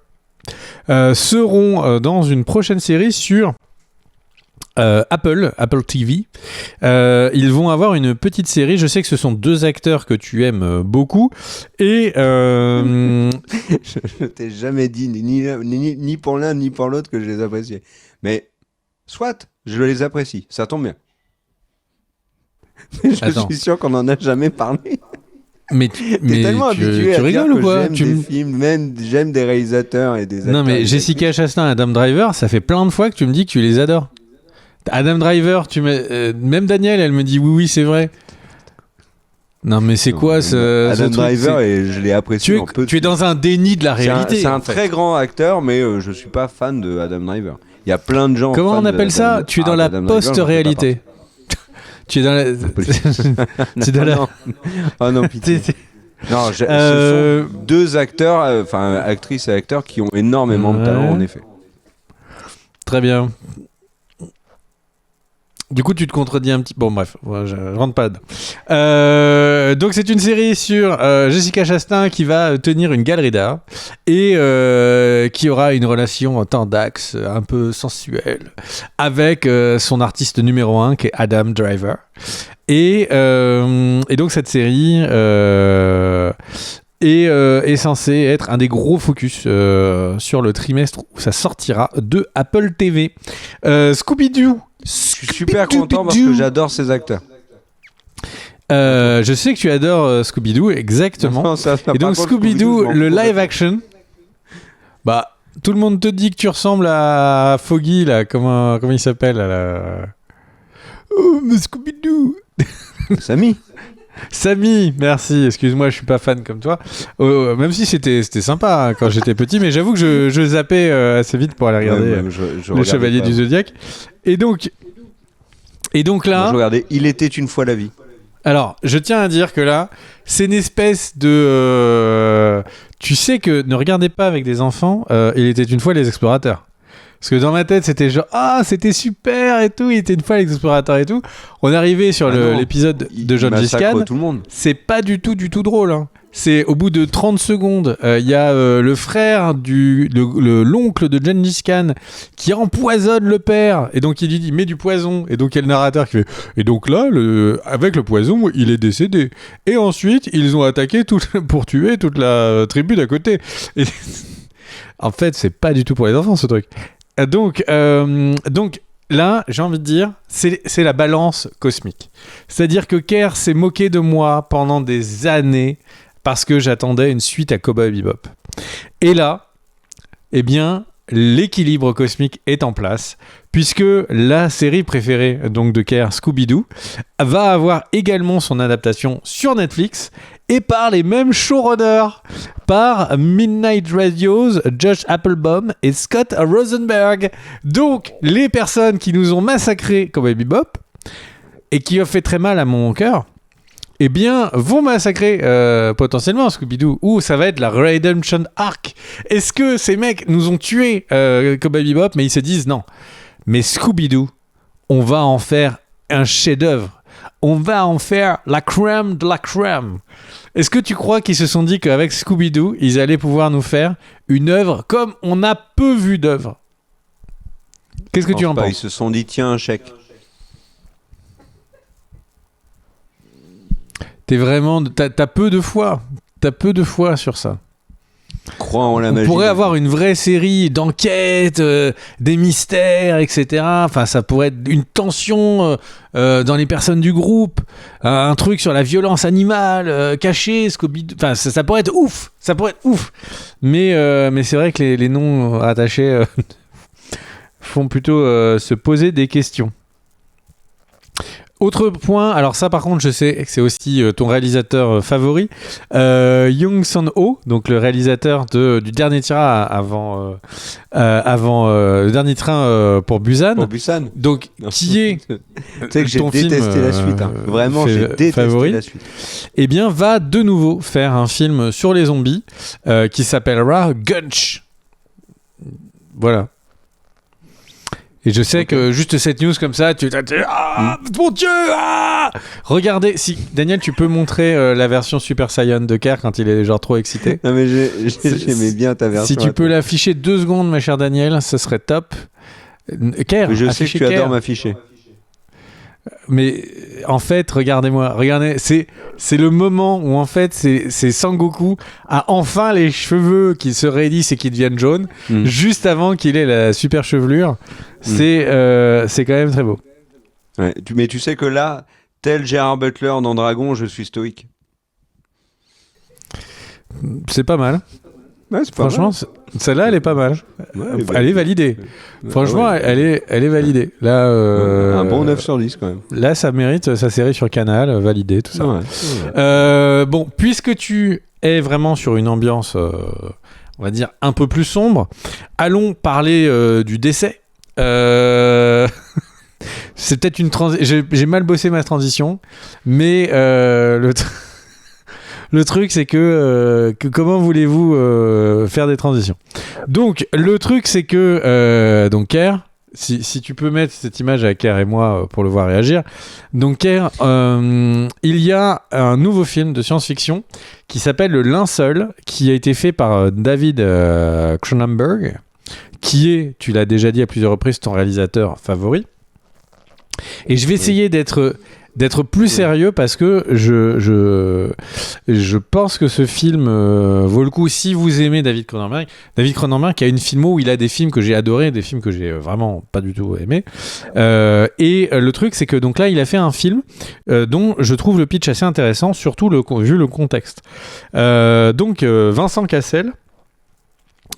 seront dans une prochaine série sur Apple TV. Ils vont avoir une petite série. Je sais que ce sont deux acteurs que tu aimes beaucoup. Et Je t'ai jamais dit, ni pour l'un ni pour l'autre, que je les appréciais. Mais, soit, je les apprécie. Ça tombe bien. Mais je suis sûr qu'on n'en a jamais parlé. Mais T'es tellement habitué tu à dire rigoles ou que quoi? j'aime des films, même j'aime des réalisateurs et des acteurs. Non, mais Jessica Chastain et Adam Driver, ça fait plein de fois que tu me dis que tu les adores. Adam Driver, même Daniel, elle me dit oui, c'est vrai. Non, mais c'est quoi ce Adam truc, Driver, et je l'ai apprécié tu es dans un déni de la réalité. C'est un très grand acteur, mais je suis pas fan de Adam Driver. Il y a plein de gens. Comment on appelle ça? Tu es dans la post-réalité. Tu es dans la. C'est dans la. Oh non, pitié. Non, ce sont deux acteurs, actrices et acteurs qui ont énormément de talent, en effet. Très bien. Du coup, tu te contredis un petit... Bon, bref, je rentre pas dedans. Donc, c'est une série sur Jessica Chastain qui va tenir une galerie d'art et qui aura une relation en temps d'axe un peu sensuelle avec son artiste numéro 1 qui est Adam Driver. Et donc, cette série est censée être un des gros focus sur le trimestre où ça sortira de Apple TV. Scooby-Doo. Je suis super content parce que j'adore ces acteurs. Je sais que tu adores Scooby-Doo, exactement. Non, et donc Scooby-Doo, le live action, bah tout le monde te dit que tu ressembles à Foggy là, comment il s'appelle là. Oh, mais Scooby-Doo. Samy, merci. Excuse-moi, je suis pas fan comme toi. Même si c'était sympa hein, quand j'étais petit, mais j'avoue que je zappais assez vite pour aller regarder le Chevalier du Zodiaque. Et donc là, moi, je regardais Il était une fois la vie. Alors, je tiens à dire que là, c'est une espèce de... tu sais que ne regardez pas avec des enfants, il était une fois les explorateurs. Parce que dans ma tête, c'était genre, c'était super et tout, il était une fois les explorateurs et tout. On est arrivé sur l'épisode de Gengis Khan. Tout le monde. C'est pas du tout drôle. Hein. C'est au bout de 30 secondes, il y a le frère l'oncle de Gengis Khan qui empoisonne le père. Et donc il lui dit, mets du poison. Et donc il y a le narrateur qui fait, et donc là, avec le poison, il est décédé. Et ensuite, ils ont attaqué pour tuer toute la tribu d'à côté. Et en fait, c'est pas du tout pour les enfants ce truc. Donc là, j'ai envie de dire, c'est la balance cosmique. C'est-à-dire que Kerr s'est moqué de moi pendant des années parce que j'attendais une suite à Cowboy Bebop. Et là, eh bien, l'équilibre cosmique est en place, puisque la série préférée donc de Kerr, Scooby-Doo, va avoir également son adaptation sur Netflix et par les mêmes showrunners, par Midnight Radio's Josh Applebaum et Scott Rosenberg. Donc, les personnes qui nous ont massacré Cowboy Bebop et qui ont fait très mal à mon cœur, eh bien, vont massacrer potentiellement Scooby-Doo, ou ça va être la Redemption Arc. Est-ce que ces mecs nous ont tué Cowboy Bebop, mais ils se disent non. Mais Scooby-Doo, on va en faire un chef-d'œuvre. On va en faire la crème de la crème. Est-ce que tu crois qu'ils se sont dit qu'avec Scooby-Doo, ils allaient pouvoir nous faire une œuvre comme on a peu vu d'œuvres? Qu'est-ce que tu en penses? Ils se sont dit, tiens, un chèque. T'as peu de foi. T'as peu de foi sur ça. Crois en la magie. On pourrait avoir une vraie série d'enquêtes, des mystères, etc. Enfin, ça pourrait être une tension dans les personnes du groupe, un truc sur la violence animale cachée, Scooby-Doo. Enfin, ça pourrait être ouf. Ça pourrait être ouf. Mais c'est vrai que les noms rattachés font plutôt se poser des questions. Autre point, alors ça par contre je sais que c'est aussi ton réalisateur favori, Young Sun-ho, donc le réalisateur du dernier train avant le dernier train pour Busan. Pour Busan. Donc qui est tu sais que j'ai détesté la suite, hein. Vraiment j'ai détesté favori. La suite. Eh bien va de nouveau faire un film sur les zombies qui s'appellera Gunch. Voilà. Et je sais que juste cette news comme ça, mon Dieu, regardez, si Daniel, tu peux montrer la version Super Saiyan de Kerr quand il est genre trop excité. Non mais j'aimais bien ta version. Si tu peux l'afficher 2 secondes, ma chère Daniel, ça serait top. Kerr, je sais que tu adores m'afficher. Mais en fait, regardez, c'est le moment où en fait c'est Sangoku a enfin les cheveux qui se raidissent et qui deviennent jaunes, juste avant qu'il ait la super chevelure. C'est quand même très beau. Ouais, mais tu sais que là, tel Gérard Butler dans Dragon, je suis stoïque. C'est pas mal. Ouais, franchement, celle-là, elle est pas mal. Ouais, elle est validée. Franchement, ouais. elle est validée. Là, un bon 9 sur 10 quand même. Là, ça mérite sa série sur Canal, validée, tout ça. Ouais. Bon, puisque tu es vraiment sur une ambiance, on va dire, un peu plus sombre, allons parler du décès. C'est peut-être une transition. J'ai mal bossé ma transition, mais le truc, c'est que comment voulez-vous faire des transitions? Donc, le truc, c'est que donc Kerr, si tu peux mettre cette image avec Kerr et moi pour le voir réagir. Donc, Kerr, il y a un nouveau film de science-fiction qui s'appelle Le Linceul, qui a été fait par David Cronenberg, qui est, tu l'as déjà dit à plusieurs reprises, ton réalisateur favori. Et je vais essayer d'être plus sérieux parce que je pense que ce film vaut le coup si vous aimez David Cronenberg. David Cronenberg qui a une filmo où il a des films que j'ai adorés, des films que j'ai vraiment pas du tout aimés. Et le truc, c'est que donc là, il a fait un film dont je trouve le pitch assez intéressant, surtout vu le contexte. Donc Vincent Cassel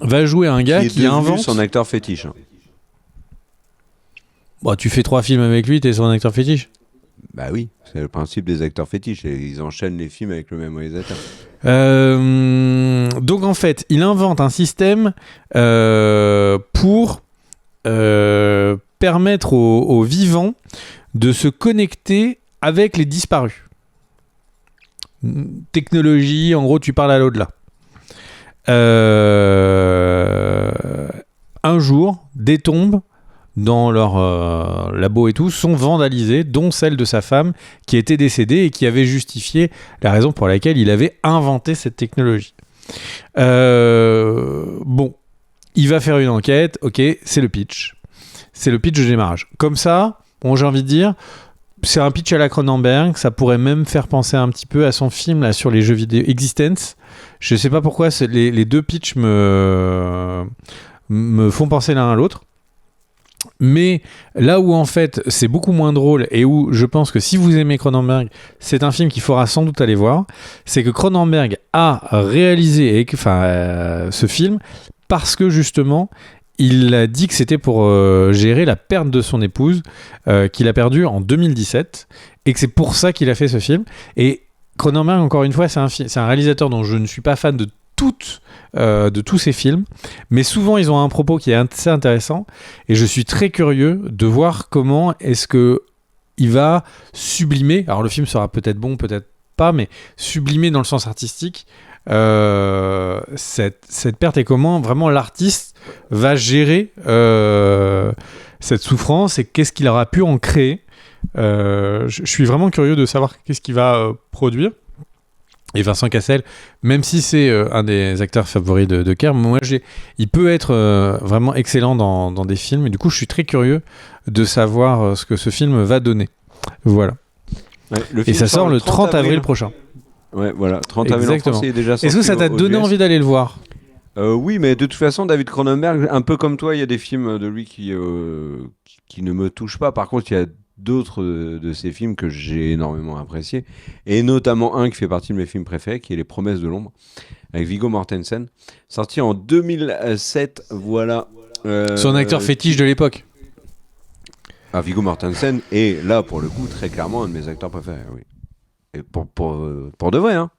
va jouer un gars qui invente son acteur fétiche. Bon, tu fais 3 films avec lui, t'es son acteur fétiche. Bah oui, c'est le principe des acteurs fétiches. Ils enchaînent les films avec le même réalisateur. Donc en fait, il invente un système pour permettre aux vivants de se connecter avec les disparus. Technologie, en gros, tu parles à l'au-delà. Un jour, des tombes dans leur labo et tout, sont vandalisées, dont celle de sa femme qui était décédée et qui avait justifié la raison pour laquelle il avait inventé cette technologie. Bon, il va faire une enquête, ok, c'est le pitch. C'est le pitch de démarrage. Comme ça, bon, j'ai envie de dire, c'est un pitch à la Cronenberg, ça pourrait même faire penser un petit peu à son film là, sur les jeux vidéo Existence. Je sais pas pourquoi les deux pitchs me font penser l'un à l'autre. Mais là où en fait c'est beaucoup moins drôle et où je pense que si vous aimez Cronenberg, c'est un film qu'il faudra sans doute aller voir, c'est que Cronenberg a réalisé ce film parce que justement il a dit que c'était pour gérer la perte de son épouse qu'il a perdue en 2017 et que c'est pour ça qu'il a fait ce film. Et Cronenberg, encore une fois, c'est un réalisateur dont je ne suis pas fan de tous ces films, mais souvent ils ont un propos qui est assez intéressant et je suis très curieux de voir comment est-ce que il va sublimer, alors le film sera peut-être bon, peut-être pas, mais sublimer dans le sens artistique cette perte et comment vraiment l'artiste va gérer cette souffrance et qu'est-ce qu'il aura pu en créer Je suis vraiment curieux de savoir qu'est-ce qu'il va produire. Et Vincent Cassel, même si c'est un des acteurs favoris de Kerr, moi il peut être vraiment excellent dans des films. Et du coup, je suis très curieux de savoir ce que ce film va donner. Voilà. Ouais, et ça sort le 30 avril prochain. Ouais, voilà, 30 avril en France, est déjà sorti. Est-ce que ça t'a donné envie d'aller le voir ? Oui, mais de toute façon, David Cronenberg, un peu comme toi, il y a des films de lui qui ne me touchent pas. Par contre, il y a d'autres de ses films que j'ai énormément appréciés, et notamment un qui fait partie de mes films préférés, qui est Les Promesses de l'Ombre, avec Viggo Mortensen, sorti en 2007. Voilà. Son acteur fétiche de l'époque. Viggo Mortensen est là, pour le coup, très clairement un de mes acteurs préférés. Oui. Et pour de vrai, hein.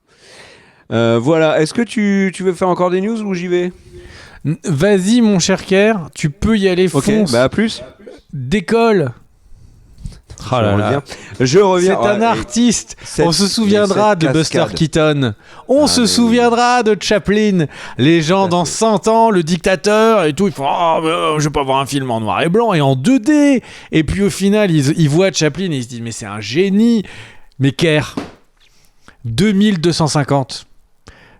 Voilà, est-ce que tu veux faire encore des news ou j'y vais ? Vas-y mon cher Kerr, tu peux y aller, fonce. Bah à plus. Décolle. Oh là là. Je reviens. C'est un artiste. On se souviendra de Buster Keaton. On se souviendra de Chaplin. Les gens dans 100 ans, le dictateur et tout, ils font je vais pas voir un film en noir et blanc et en 2D. Et puis au final, ils voient Chaplin et ils se disent mais c'est un génie. Mais Kerr, 2250.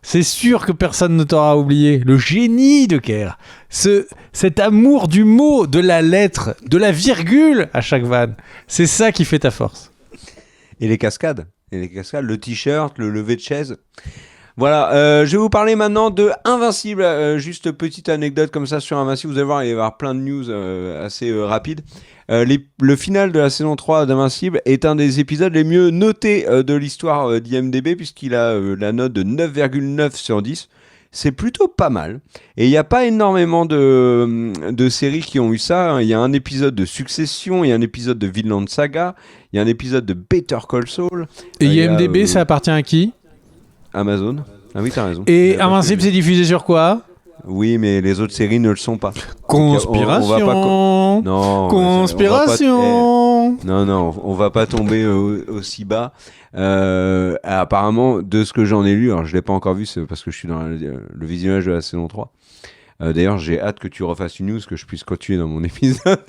C'est sûr que personne ne t'aura oublié. Le génie de Kerr. Cet amour du mot, de la lettre, de la virgule à chaque vanne. C'est ça qui fait ta force. Et les cascades, le t-shirt, le lever de chaise. Voilà, je vais vous parler maintenant de Invincible. Juste petite anecdote comme ça sur Invincible. Vous allez voir, il va y avoir plein de news assez rapides. Le final de la saison 3 d'Invincible est un des épisodes les mieux notés de l'histoire d'IMDb, puisqu'il a la note de 9,9 sur 10. C'est plutôt pas mal. Et il n'y a pas énormément de séries qui ont eu ça. Il y a un épisode de Succession, il y a un épisode de Vinland Saga, il y a un épisode de Better Call Saul. Et IMDb, ça appartient à qui ? Amazon. Ah oui, t'as raison. Et Invincible, c'est diffusé sur quoi ? Oui, mais les autres séries ne le sont pas. Conspiration. Non. Conspiration. Non, on va pas tomber aussi bas. Apparemment, de ce que j'en ai lu, alors je l'ai pas encore vu, c'est parce que je suis dans le visionnage de la saison 3. D'ailleurs, j'ai hâte que tu refasses une news, que je puisse continuer dans mon épisode.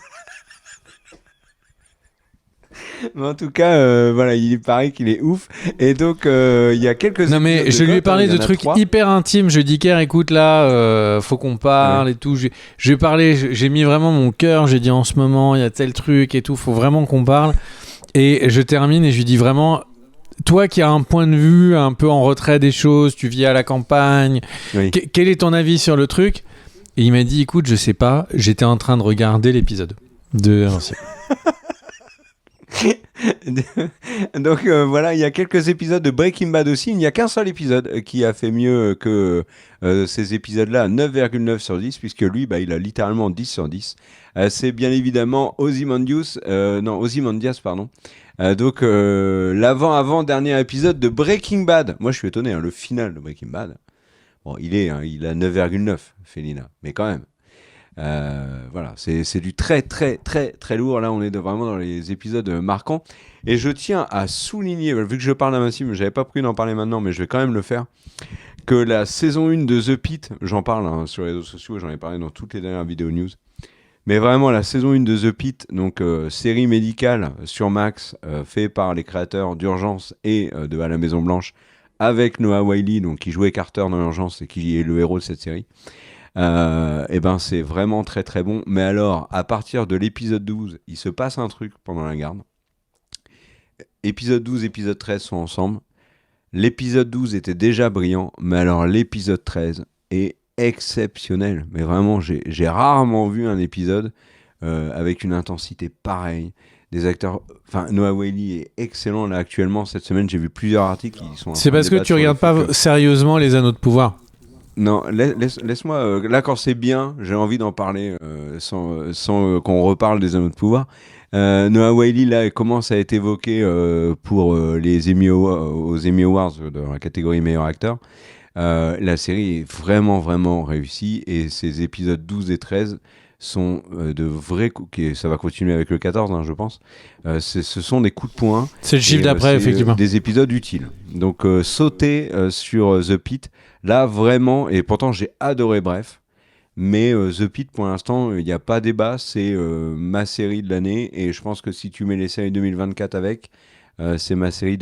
Mais en tout cas, voilà, il paraît qu'il est ouf. Et donc, il y a quelques... Non, mais je lui ai parlé de trucs hyper intimes. Je dis, Kerr, écoute, là, faut qu'on parle et tout. J'ai parlé, j'ai mis vraiment mon cœur. J'ai dit, en ce moment, il y a tel truc et tout. Faut vraiment qu'on parle. Et je termine et je lui dis vraiment... Toi qui as un point de vue un peu en retrait des choses, tu vis à la campagne, oui. Quel est ton avis sur le truc ? Et il m'a dit, écoute, je sais pas, j'étais en train de regarder l'épisode de Invincible. Donc voilà, il y a quelques épisodes de Breaking Bad aussi. Il n'y a qu'un seul épisode qui a fait mieux que ces épisodes-là, 9,9 sur 10, puisque lui, il a littéralement 10 sur 10. C'est bien évidemment Ozymandias, pardon. Donc l'avant-dernier épisode de Breaking Bad. Moi, je suis étonné, le final de Breaking Bad. Bon, il a 9,9, Félina, mais quand même. Voilà, c'est du très très très très lourd. Là, on est vraiment dans les épisodes marquants. Et je tiens à souligner, vu que je parle d'Invincible, j'avais pas prévu d'en parler maintenant, mais je vais quand même le faire, que la saison 1 de The Pitt, j'en parle sur les réseaux sociaux, j'en ai parlé dans toutes les dernières vidéos news. Mais vraiment, la saison 1 de The Pitt, donc série médicale sur Max, fait par les créateurs d'Urgence et de À la Maison Blanche, avec Noah Wyle, donc qui jouait Carter dans Urgence et qui est le héros de cette série. C'est vraiment très très bon. Mais alors, à partir de l'épisode 12, il se passe un truc pendant la garde. Épisode 12, épisode 13 sont ensemble. L'épisode 12 était déjà brillant, mais alors l'épisode 13 est exceptionnel. Mais vraiment, j'ai rarement vu un épisode avec une intensité pareille. Des acteurs... Enfin, Noah Wyle est excellent là actuellement. Cette semaine, j'ai vu plusieurs articles qui sont... C'est parce que tu regardes pas sérieusement Les Anneaux de Pouvoir. Non, laisse-moi... là, quand c'est bien, j'ai envie d'en parler sans qu'on reparle des Anneaux de Pouvoir. Noah Wyle, là, commence à être évoqué pour les Emmy aux Emmy Awards dans la catégorie meilleur acteur. La série est vraiment, vraiment réussie et ces épisodes 12 et 13 sont de vrais coups. Ça va continuer avec le 14, je pense. Ce sont des coups de poing. C'est le chiffre d'après, effectivement. Des épisodes utiles. Donc, sauter sur The Pitt, là, vraiment, et pourtant, j'ai adoré Bref. Mais The Pitt, pour l'instant, il n'y a pas débat. C'est ma série de l'année. Et je pense que si tu mets les séries 2024 avec, c'est ma série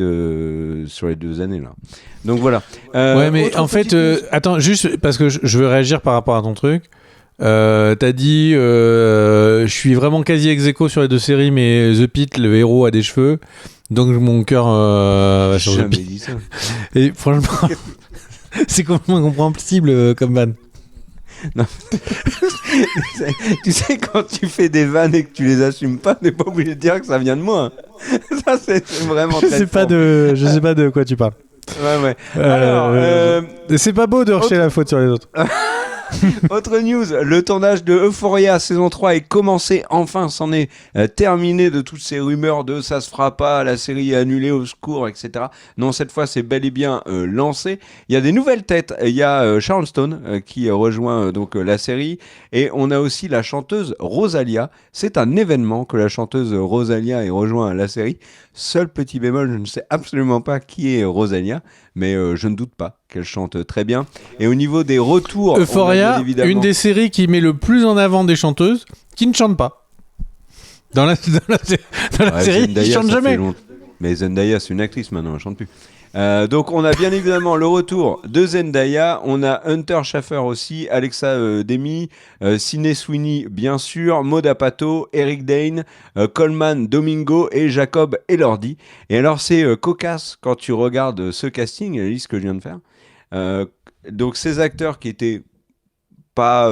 sur les 2 années. Là. Donc voilà. Ouais, mais en fait, news. attends, juste parce que je veux réagir par rapport à ton truc. T'as dit, je suis vraiment quasi ex-aequo sur les 2 séries, mais The Pitt, le héros, a des cheveux. Donc mon cœur va sur The Jamais Pitt. dit ça. Et franchement, c'est complètement incompréhensible comme van. Tu sais, quand tu fais des vannes et que tu les assumes pas, t'es pas obligé de dire que ça vient de moi. Ça, c'est vraiment Je très sais pas fort. je sais pas de quoi tu parles. Ouais. Alors, C'est pas beau de rejeter la faute sur les autres. autre news, le tournage de Euphoria saison 3 est commencé, enfin c'en est terminé de toutes ces rumeurs de ça se fera pas, la série est annulée, au secours, etc. Non, cette fois c'est bel et bien lancé. Il y a des nouvelles têtes, il y a Sharon Stone qui rejoint donc la série, et on a aussi la chanteuse Rosalia. C'est un événement que la chanteuse Rosalia ait rejoint la série. Seul petit bémol, je ne sais absolument pas qui est Rosalia, mais je ne doute pas qu'elle chante très bien. Et au niveau des retours, Euphoria, on a bien évidemment... une des séries qui met le plus en avant des chanteuses qui ne chantent pas. Dans la série, Zendaya, ils chantent ça fait jamais. longtemps. Mais Zendaya, c'est une actrice maintenant, elle chante plus. Donc on a bien évidemment le retour de Zendaya, on a Hunter Schafer aussi, Alexa Demi, Sydney Sweeney bien sûr, Maud Apatow, Eric Dane, Coleman Domingo et Jacob Elordi. Et alors c'est cocasse quand tu regardes ce casting, la liste que je viens de faire. Donc ces acteurs qui étaient pas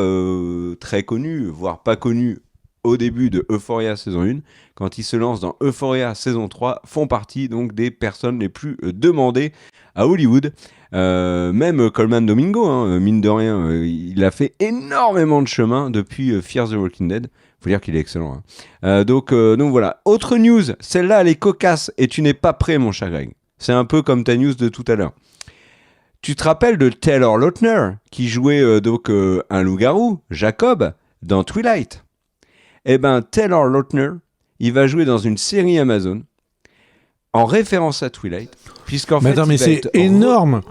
très connus, voire pas connus au début de Euphoria saison 1, quand ils se lancent dans Euphoria saison 3, font partie donc des personnes les plus demandées à Hollywood. Même Coleman Domingo, hein, mine de rien, il a fait énormément de chemin depuis Fear the Walking Dead. Faut dire qu'il est excellent. Hein. Donc voilà. Autre news, celle-là elle est cocasse et tu n'es pas prêt mon cher Greg. C'est un peu comme ta news de tout à l'heure. Tu te rappelles de Taylor Lautner qui jouait un loup-garou, Jacob, dans Twilight. Eh ben, Taylor Lautner, il va jouer dans une série Amazon en référence à Twilight, puisqu'en fait, Attends, mais il va c'est être énorme.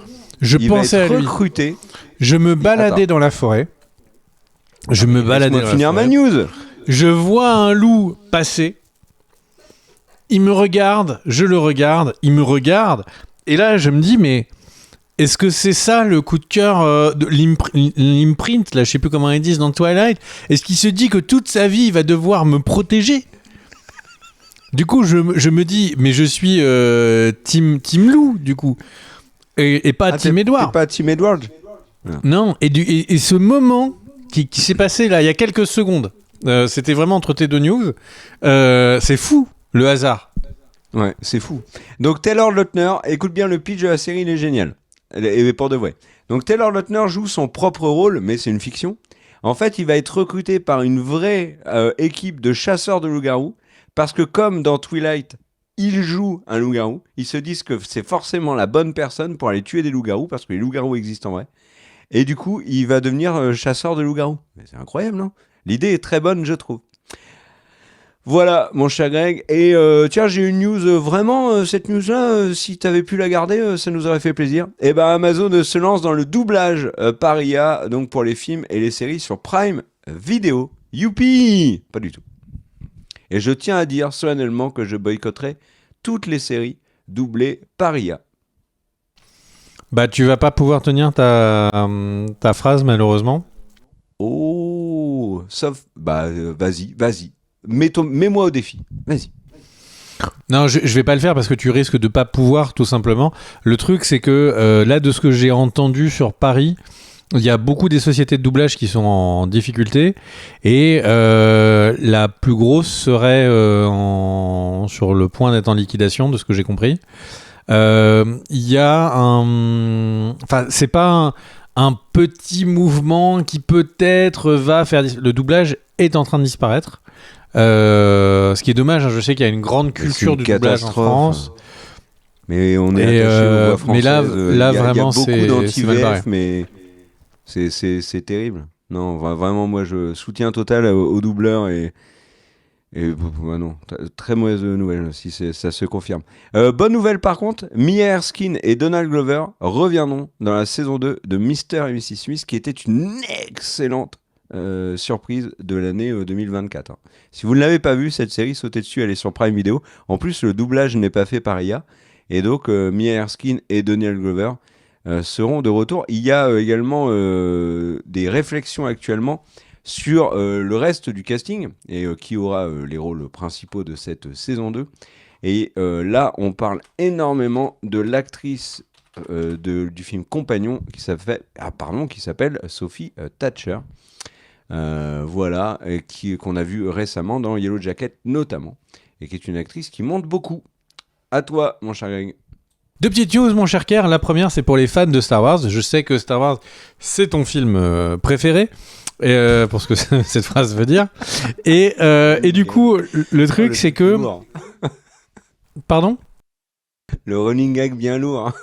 Je il va pensais être à lui. recruté. Je me baladais dans la forêt. Laisse-moi finir ma news. Je vois un loup passer. Il me regarde, je le regarde, il me regarde. Et là, je me dis, mais est-ce que c'est ça le coup de cœur de l'imprint, là, je sais plus comment ils disent dans Twilight? Est-ce qu'il se dit que toute sa vie, il va devoir me protéger? Du coup, je me dis, mais je suis team loup, du coup. Et pas team Edward. T'es pas Team Edward. Non, et ce moment qui s'est passé là, il y a quelques secondes, c'était vraiment entre tes 2 news, c'est fou, le hasard. Ouais, c'est fou. Donc Taylor Lautner, écoute bien le pitch de la série, il est génial. Et pour de vrai. Donc Taylor Lautner joue son propre rôle, mais c'est une fiction. En fait, il va être recruté par une vraie équipe de chasseurs de loups-garous, parce que comme dans Twilight, il joue un loup-garou, ils se disent que c'est forcément la bonne personne pour aller tuer des loups-garous, parce que les loups-garous existent en vrai. Et du coup, il va devenir chasseur de loups-garous. Mais c'est incroyable, non? L'idée est très bonne, je trouve. Voilà, mon cher Greg. Et tiens, j'ai une news, vraiment, cette news-là, si t'avais pu la garder, ça nous aurait fait plaisir. Et ben Amazon se lance dans le doublage par IA, donc pour les films et les séries sur Prime Video. Youpi! Pas du tout. Et je tiens à dire solennellement que je boycotterai toutes les séries doublées par IA. Bah, tu vas pas pouvoir tenir ta phrase, malheureusement. Oh, sauf... Bah, vas-y. Mets-moi au défi. Vas-y. Non, je vais pas le faire parce que tu risques de pas pouvoir, tout simplement. Le truc, c'est que là, de ce que j'ai entendu sur Paris, il y a beaucoup des sociétés de doublage qui sont en difficulté et la plus grosse serait sur le point d'être en liquidation, de ce que j'ai compris. Il y a un... Enfin, c'est pas un petit mouvement qui peut-être va faire... Le doublage est en train de disparaître. Ce qui est dommage, hein, je sais qu'il y a une grande culture du doublage en France. Mais on est attaché aux voix françaises. Mais là vraiment, il y a beaucoup d'anti-VF, mal mais c'est terrible. Non, vraiment, moi, je soutiens total aux doubleurs et non, très mauvaise nouvelle si ça se confirme. Bonne nouvelle par contre, Mia Erskine et Donald Glover reviendront dans la saison 2 de Mr. et Mrs. Smith, qui était une excellente surprise de l'année 2024. Hein. Si vous ne l'avez pas vu, cette série, sautez dessus, elle est sur Prime Video. En plus, le doublage n'est pas fait par IA. Et donc, Mia Erskine et Donald Glover seront de retour. Il y a également des réflexions actuellement sur le reste du casting et qui aura les rôles principaux de cette saison 2. Et là, on parle énormément de l'actrice du film Compagnon qui s'appelle Sophie Thatcher. Voilà, qu'on a vu récemment dans Yellow Jacket notamment, et qui est une actrice qui monte beaucoup. À toi, mon cher Greg. 2 petites news, mon cher Kerr. La première, c'est pour les fans de Star Wars. Je sais que Star Wars, c'est ton film préféré. Pour ce que cette phrase veut dire. Et du coup, le truc, c'est que... Lourd. Pardon ? Le running gag bien lourd. Hein.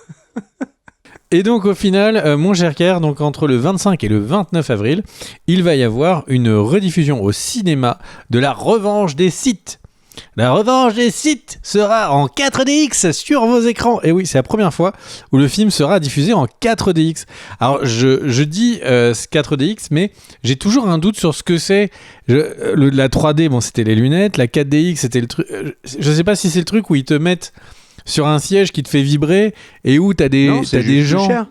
Et donc au final, mon cher Kerr, donc entre le 25 et le 29 avril, il va y avoir une rediffusion au cinéma de La Revanche des Sith. La Revanche des Sith sera en 4DX sur vos écrans. Et oui, c'est la première fois où le film sera diffusé en 4DX. Alors, je dis 4DX, mais j'ai toujours un doute sur ce que c'est. La 3D, bon, c'était les lunettes. La 4DX, c'était le truc... je sais pas si c'est le truc où ils te mettent sur un siège qui te fait vibrer et où t'as des gens... Cher.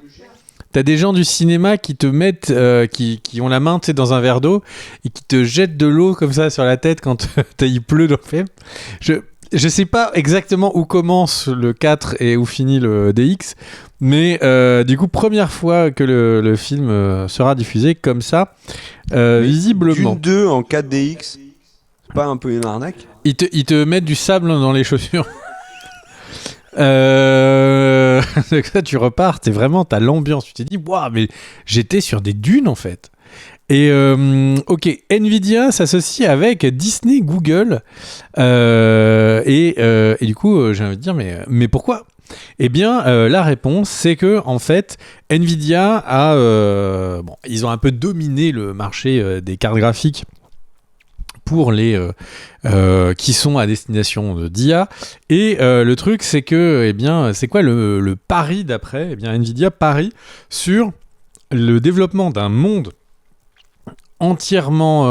T'as des gens du cinéma qui te mettent, qui ont la main dans un verre d'eau et qui te jettent de l'eau comme ça sur la tête quand il pleut dans le film. Je sais pas exactement où commence le 4 et où finit le DX, mais du coup, première fois que le film sera diffusé comme ça, visiblement. D'une 2 en 4DX, c'est pas un peu une arnaque ? Ils te mettent du sable dans les chaussures. Ça, tu repars, t'as l'ambiance, tu t'es dit waouh, mais j'étais sur des dunes en fait. Et ok, Nvidia s'associe avec Disney, Google, et du coup j'ai envie de dire mais pourquoi ? Eh bien la réponse c'est que en fait Nvidia ils ont un peu dominé le marché des cartes graphiques pour les qui sont à destination d'IA. Et le truc, c'est que, c'est quoi le pari d'après ? Eh bien, Nvidia parie sur le développement d'un monde entièrement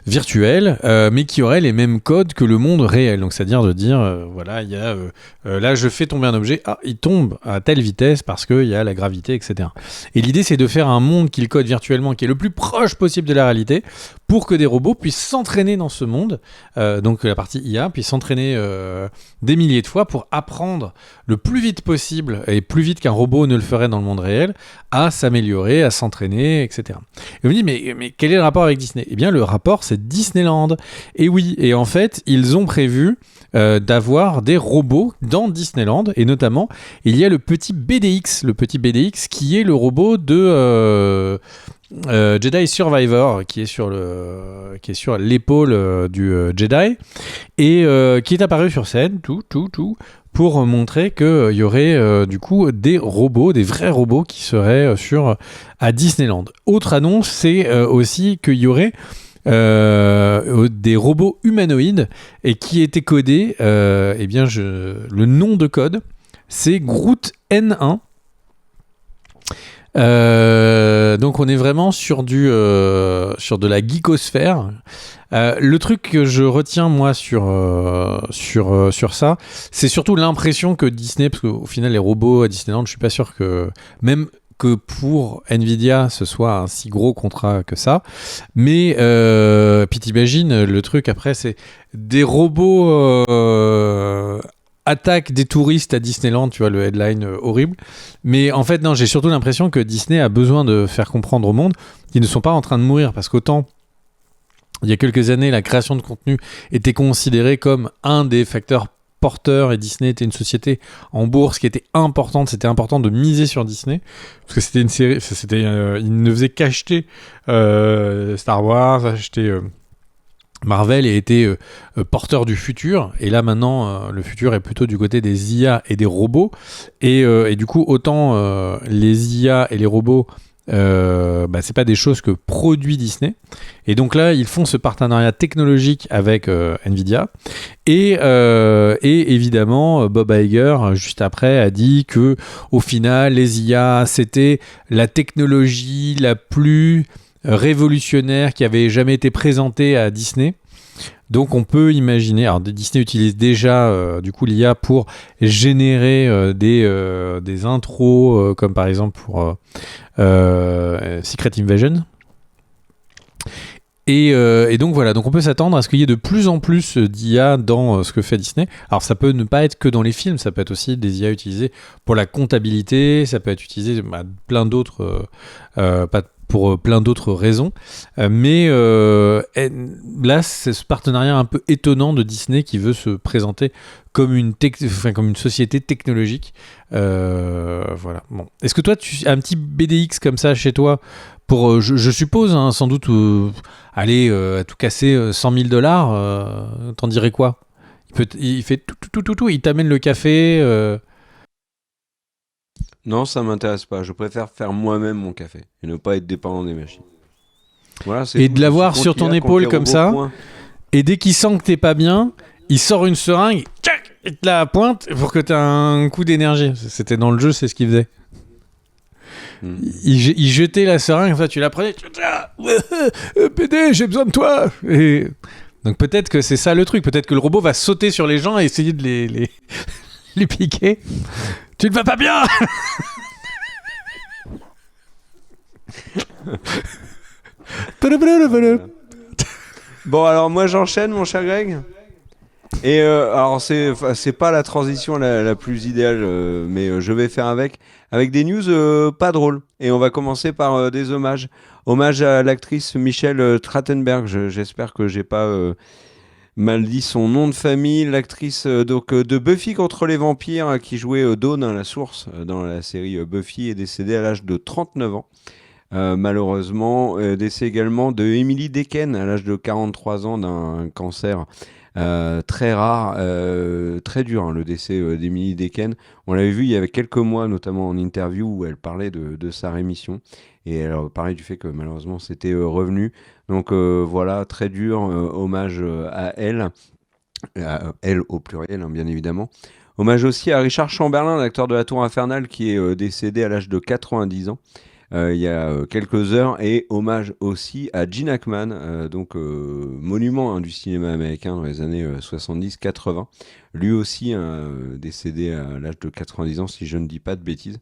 virtuel, mais qui aurait les mêmes codes que le monde réel. Donc, c'est-à-dire de dire, voilà, il y a là, je fais tomber un objet, il tombe à telle vitesse parce qu'il y a la gravité, etc. Et l'idée, c'est de faire un monde qu'il code virtuellement, qui est le plus proche possible de la réalité, pour que des robots puissent s'entraîner dans ce monde, donc la partie IA, puisse s'entraîner des milliers de fois pour apprendre le plus vite possible, et plus vite qu'un robot ne le ferait dans le monde réel, à s'améliorer, à s'entraîner, etc. Et on me dit, mais quel est le rapport avec Disney ? Eh bien, le rapport, c'est Disneyland. Et oui, et en fait, ils ont prévu d'avoir des robots dans Disneyland, et notamment, il y a le petit BDX qui est le robot de Jedi Survivor, qui est sur l'épaule du Jedi, et qui est apparu sur scène, pour montrer qu'il y aurait du coup des vrais robots qui seraient à Disneyland. Autre annonce, c'est aussi qu'il y aurait des robots humanoïdes et qui étaient codés, le nom de code, c'est Groot N1. Donc on est vraiment sur de la geekosphère. Le truc que je retiens moi sur ça, c'est surtout l'impression que Disney, parce qu'au final les robots à Disneyland, je suis pas sûr que même que pour Nvidia ce soit un si gros contrat que ça, mais puis t'imagines le truc après, c'est des robots attaque des touristes à Disneyland, tu vois, le headline horrible. Mais en fait, non, j'ai surtout l'impression que Disney a besoin de faire comprendre au monde qu'ils ne sont pas en train de mourir, parce qu'autant, il y a quelques années, la création de contenu était considérée comme un des facteurs porteurs, et Disney était une société en bourse qui était importante. C'était important de miser sur Disney, parce que c'était une série, ils ne faisaient qu'acheter Star Wars, acheter... Marvel a été porteur du futur, et là maintenant le futur est plutôt du côté des IA et des robots, et du coup autant les IA et les robots c'est pas des choses que produit Disney. Et donc là, ils font ce partenariat technologique avec Nvidia. Et évidemment, Bob Iger, juste après, a dit que au final, les IA, c'était la technologie la plus révolutionnaire qui avait jamais été présentée à Disney. Donc on peut imaginer, alors Disney utilise déjà du coup l'IA pour générer des intros, comme par exemple pour Secret Invasion. Et donc voilà, donc on peut s'attendre à ce qu'il y ait de plus en plus d'IA dans ce que fait Disney. Alors ça peut ne pas être que dans les films, ça peut être aussi des IA utilisées pour la comptabilité, ça peut être utilisé plein d'autres, pour plein d'autres raisons. Mais là, c'est ce partenariat un peu étonnant de Disney qui veut se présenter comme comme une société technologique. Voilà. Bon. Est-ce que toi, tu as un petit BDX comme ça chez toi pour, je suppose, hein, sans doute, aller à tout casser 100 000 $, t'en dirais quoi? Il fait tout, il t'amène le café. Non, ça m'intéresse pas. Je préfère faire moi-même mon café et ne pas être dépendant des machines. Voilà, c'est Et tout. de l'avoir sur ton épaule comme ça. Et dès qu'il sent que t'es pas bien, il sort une seringue, tchac, il te la pointe pour que t'aies un coup d'énergie. C'était dans le jeu, c'est ce qu'il faisait. Il jetait la seringue, enfin, tu la prenais, tu PD, j'ai besoin de toi. Et donc peut-être que c'est ça le truc. Peut-être que le robot va sauter sur les gens et essayer de les piquer. Tu ne vas pas bien. Bon, alors moi j'enchaîne, mon cher Greg. Et alors c'est pas la transition la plus idéale, mais je vais faire avec des news pas drôles. Et on va commencer par des hommages. Hommage à l'actrice Michelle Trachtenberg. J'espère que j'ai pas mal dit son nom de famille. L'actrice de Buffy contre les vampires qui jouait Dawn, la source, dans la série Buffy, est décédée à l'âge de 39 ans. Malheureusement, décès également de Emily Dequesne à l'âge de 43 ans d'un cancer très rare, très dur, hein, le décès d'Emily Dequesne. On l'avait vu il y a quelques mois, notamment en interview, où elle parlait de sa rémission. Et elle parlait du fait que malheureusement c'était revenu. Donc voilà, très dur, hommage à elle au pluriel, hein, bien évidemment. Hommage aussi à Richard Chamberlain, l'acteur de La Tour Infernale, qui est décédé à l'âge de 90 ans. Il y a quelques heures, et hommage aussi à Gene Hackman, monument, hein, du cinéma américain dans les années 70-80, lui aussi décédé à l'âge de 90 ans, si je ne dis pas de bêtises,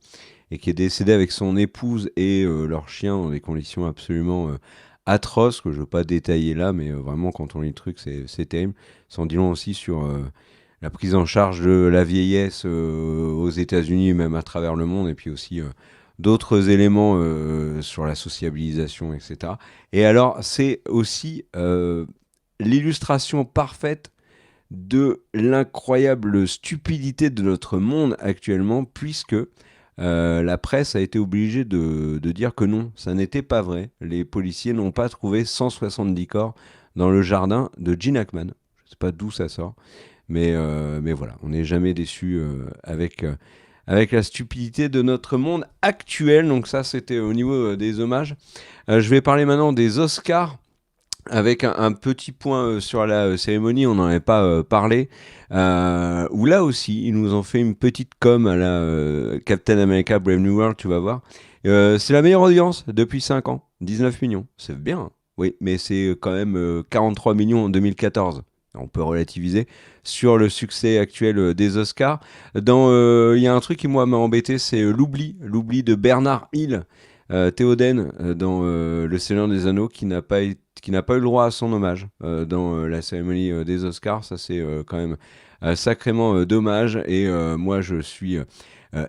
et qui est décédé avec son épouse et leur chien dans des conditions absolument atroces, que je ne veux pas détailler là, mais vraiment quand on lit le truc c'est terrible. Ça en dit long aussi sur la prise en charge de la vieillesse aux États-Unis et même à travers le monde, et puis aussi d'autres éléments sur la sociabilisation, etc. Et alors, c'est aussi l'illustration parfaite de l'incroyable stupidité de notre monde actuellement, puisque la presse a été obligée de dire que non, ça n'était pas vrai. Les policiers n'ont pas trouvé 170 corps dans le jardin de Gene Hackman. Je ne sais pas d'où ça sort, mais voilà, on n'est jamais déçu avec la stupidité de notre monde actuel. Donc ça, c'était au niveau des hommages. Je vais parler maintenant des Oscars, avec un petit point sur la cérémonie. On n'en avait pas parlé, où là aussi, ils nous ont fait une petite com à la Captain America Brave New World, tu vas voir. C'est la meilleure audience depuis 5 ans, 19 millions. C'est bien, hein. Oui, mais c'est quand même 43 millions en 2014. On peut relativiser sur le succès actuel des Oscars. Il y a un truc qui, moi, m'a embêté, c'est l'oubli de Bernard Hill, Théoden, dans Le Seigneur des Anneaux, qui n'a pas eu le droit à son hommage dans la cérémonie des Oscars. Ça, c'est quand même sacrément dommage. Et moi, je suis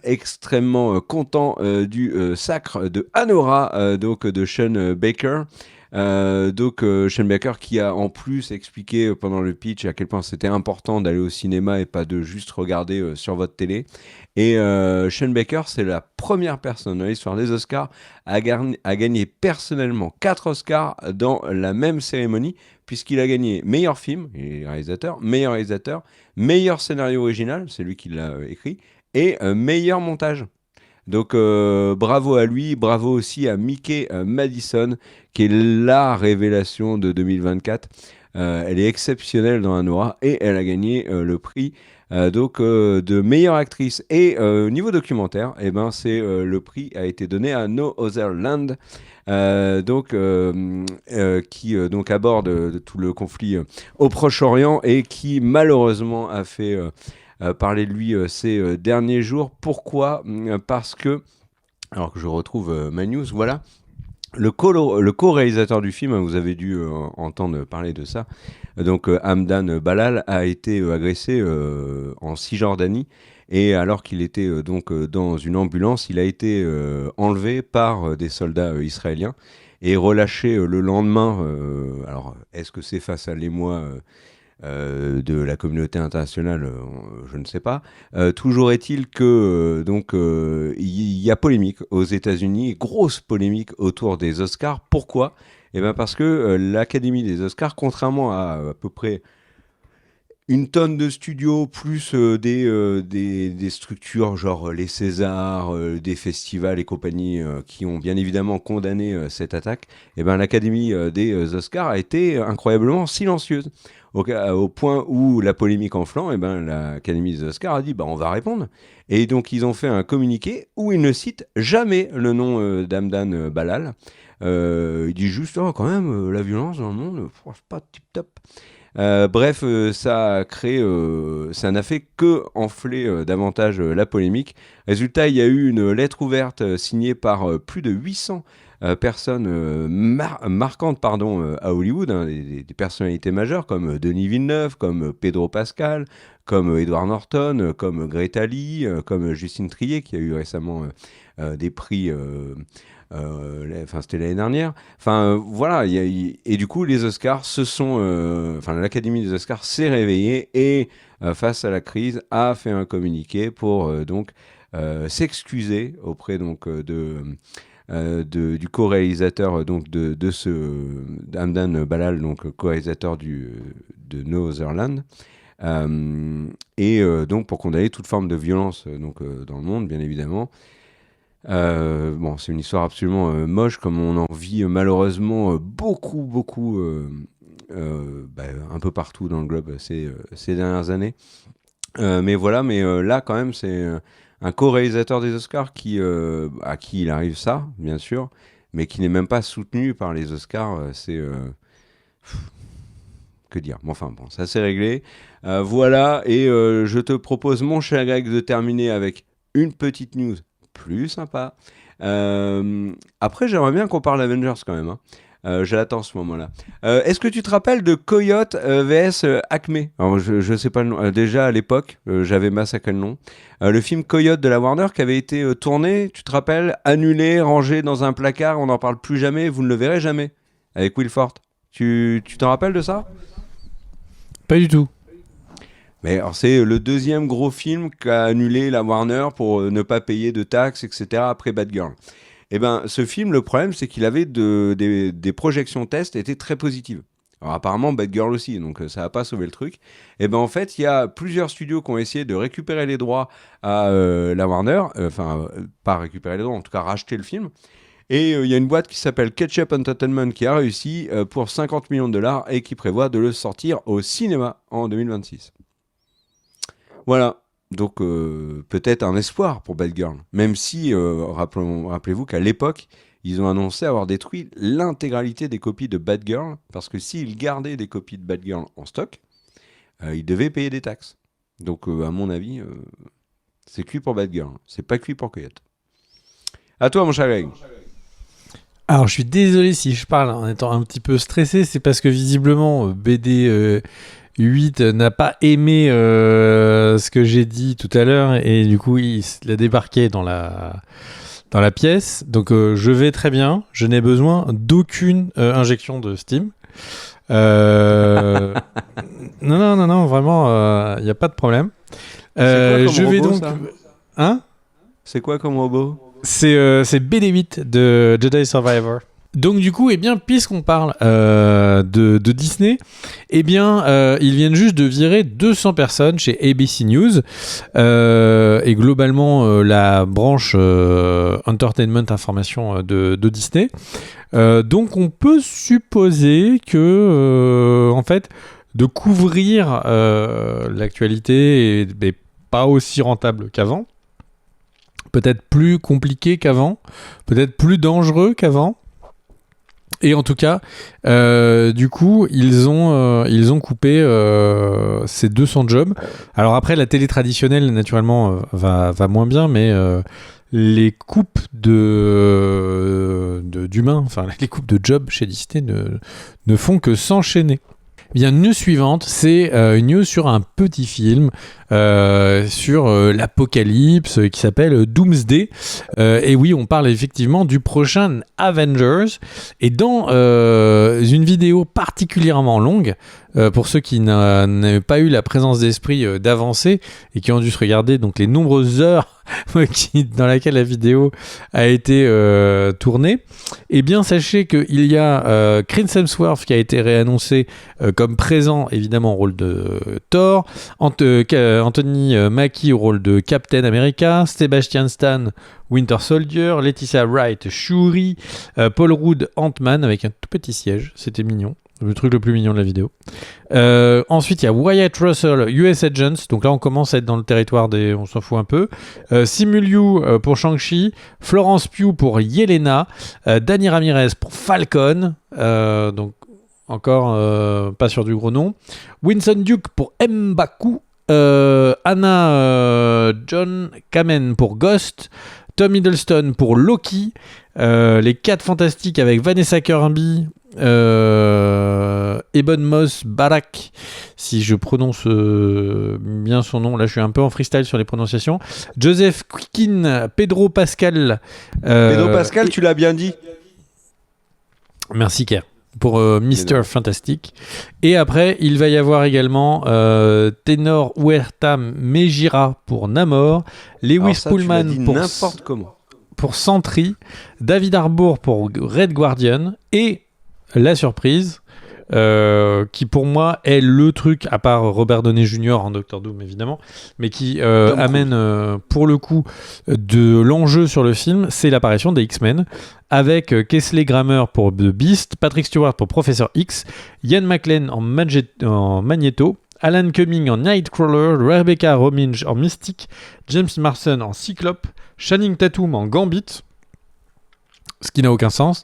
extrêmement content du sacre de Anora, de Sean Baker. Sean Baker, qui a en plus expliqué pendant le pitch à quel point c'était important d'aller au cinéma et pas de juste regarder sur votre télé. Et Sean Baker, c'est la première personne dans l'histoire des Oscars à gagner personnellement 4 Oscars dans la même cérémonie, puisqu'il a gagné meilleur film, il est réalisateur, meilleur scénario original, c'est lui qui l'a écrit, et meilleur montage. Donc bravo à lui, bravo aussi à Mickey Madison, qui est la révélation de 2024. Elle est exceptionnelle dans Anora et elle a gagné le prix de meilleure actrice. Et niveau documentaire, eh ben, le prix a été donné à No Other Land, qui donc aborde tout le conflit au Proche-Orient et qui malheureusement a fait parler de lui ces derniers jours. Pourquoi ? Parce que, alors que je retrouve ma news, voilà. Le co-réalisateur du film, vous avez dû entendre parler de ça, donc Hamdan Balal a été agressé en Cisjordanie, et alors qu'il était dans une ambulance, il a été enlevé par des soldats israéliens et relâché le lendemain. Alors, est-ce que c'est face à l'émoi de la communauté internationale, je ne sais pas. Toujours est-il que il y a polémique aux États-Unis, grosse polémique autour des Oscars. Pourquoi ? Eh ben parce que l'Académie des Oscars, contrairement à peu près une tonne de studios, plus des structures genre les Césars, des festivals et compagnie qui ont bien évidemment condamné cette attaque, et ben l'Académie des Oscars a été incroyablement silencieuse. Au point où la polémique enflant, et ben l'Académie des Oscars a dit on va répondre. Et donc ils ont fait un communiqué où ils ne citent jamais le nom d'Hamdan Balal. Il dit juste quand même la violence dans le monde, c'est pas tip top. Bref, ça n'a fait que enfler davantage la polémique. Résultat, il y a eu une lettre ouverte signée par plus de 800 personnes marquantes à Hollywood, hein, des personnalités majeures comme Denis Villeneuve, comme Pedro Pascal, comme Edward Norton, comme Greta Lee, comme Justine Triet qui a eu récemment des prix. C'était l'année dernière. Voilà. Et du coup, les Oscars l'Académie des Oscars s'est réveillée et face à la crise a fait un communiqué pour s'excuser auprès du co-réalisateur de ce Hamdan Balal, donc co-réalisateur de No Other Land, donc pour condamner toute forme de violence dans le monde, bien évidemment. C'est une histoire absolument moche, comme on en vit malheureusement beaucoup un peu partout dans le globe ces dernières années. Mais là quand même c'est un co-réalisateur des Oscars à qui il arrive ça, bien sûr, mais qui n'est même pas soutenu par les Oscars. Que dire ? Ça c'est réglé. Voilà, et je te propose, mon cher Greg, de terminer avec une petite news plus sympa. Après, j'aimerais bien qu'on parle Avengers quand même. J'attends ce moment-là. Est-ce que tu te rappelles de Coyote vs Acme ? Alors, je sais pas le nom. Déjà à l'époque, j'avais massacré le nom. Le film Coyote de la Warner qui avait été tourné, tu te rappelles, annulé, rangé dans un placard, on n'en parle plus jamais, vous ne le verrez jamais, avec Will Forte. Tu t'en rappelles de ça ? Pas du tout. Mais alors c'est le deuxième gros film qu'a annulé la Warner pour ne pas payer de taxes, etc. après Bad Girl. Et ben, ce film, le problème, c'est qu'il avait des projections tests étaient très positives. Alors apparemment, Bad Girl aussi, donc ça n'a pas sauvé le truc. Et ben en fait, il y a plusieurs studios qui ont essayé de récupérer les droits à la Warner, pas récupérer les droits, en tout cas racheter le film. Et il y a une boîte qui s'appelle Ketchup Entertainment qui a réussi pour 50 millions de dollars et qui prévoit de le sortir au cinéma en 2026. Voilà, donc peut-être un espoir pour Bad Girl, même si, rappelez-vous qu'à l'époque, ils ont annoncé avoir détruit l'intégralité des copies de Bad Girl, parce que s'ils gardaient des copies de Bad Girl en stock, ils devaient payer des taxes. Donc à mon avis, c'est cuit pour Bad Girl, c'est pas cuit pour Coyote. À toi mon cher Greg. Alors je suis désolé si je parle en étant un petit peu stressé, c'est parce que visiblement BD... 8 n'a pas aimé ce que j'ai dit tout à l'heure et du coup il a débarqué dans la pièce. Donc je vais très bien, je n'ai besoin d'aucune injection de Steam. Non, vraiment, il n'y a pas de problème. Je vais robot, donc... ça Hein ? C'est quoi comme robot ? C'est BD8 de Jedi Survivor. Donc du coup, puisqu'on parle de Disney, ils viennent juste de virer 200 personnes chez ABC News et globalement la branche entertainment information de Disney. Donc on peut supposer que en fait de couvrir l'actualité est pas aussi rentable qu'avant, peut-être plus compliqué qu'avant, peut-être plus dangereux qu'avant. Et en tout cas, du coup, ils ont coupé ces 200 jobs. Alors après, la télé traditionnelle, naturellement, va moins bien, mais les coupes d'humains, enfin les coupes de jobs chez Disney ne font que s'enchaîner. Bien, news suivante, c'est une news sur un petit film sur l'apocalypse qui s'appelle Doomsday. Et oui, on parle effectivement du prochain Avengers. Et dans une vidéo particulièrement longue, pour ceux qui n'avaient pas eu la présence d'esprit d'avancer et qui ont dû se regarder donc les nombreuses heures dans laquelle la vidéo a été tournée, eh bien sachez qu'il y a Chris Hemsworth qui a été réannoncé comme présent évidemment au rôle de Thor, Anthony Mackie au rôle de Captain America, Sebastian Stan Winter Soldier, Laetitia Wright Shuri, Paul Rudd Ant-Man avec un tout petit siège, c'était mignon. Le truc le plus mignon de la vidéo. Ensuite, il y a Wyatt Russell, US Agents. Donc là, on commence à être dans le territoire des... On s'en fout un peu. Simu Liu pour Shang-Chi. Florence Pugh pour Yelena. Danny Ramirez pour Falcon. Donc, encore pas sur du gros nom. Winston Duke pour M'Baku. Anna John Kamen pour Ghost. Tom Hiddleston pour Loki. Les 4 Fantastiques avec Vanessa Kirby. Ebon Moss Barak, si je prononce bien son nom, là je suis un peu en freestyle sur les prononciations. Joseph Quinn, Pedro Pascal. Pedro Pascal, tu l'as bien dit. Merci Kerr pour Mr. Fantastic. Et après, il va y avoir également Tenor Huerta Mejira pour Namor, Lewis Pullman pour n'importe comment. Pour Sentry, David Harbour pour Red Guardian et la surprise, qui pour moi est le truc, à part Robert Downey Jr. en Doctor Doom évidemment, mais qui amène pour le coup de l'enjeu sur le film, c'est l'apparition des X-Men, avec Kingsley Grammer pour The Beast, Patrick Stewart pour Professor X, Ian McKellen en Magneto, Alan Cumming en Nightcrawler, Rebecca Romijn en Mystique, James Marsden en Cyclope, Channing Tatum en Gambit, ce qui n'a aucun sens.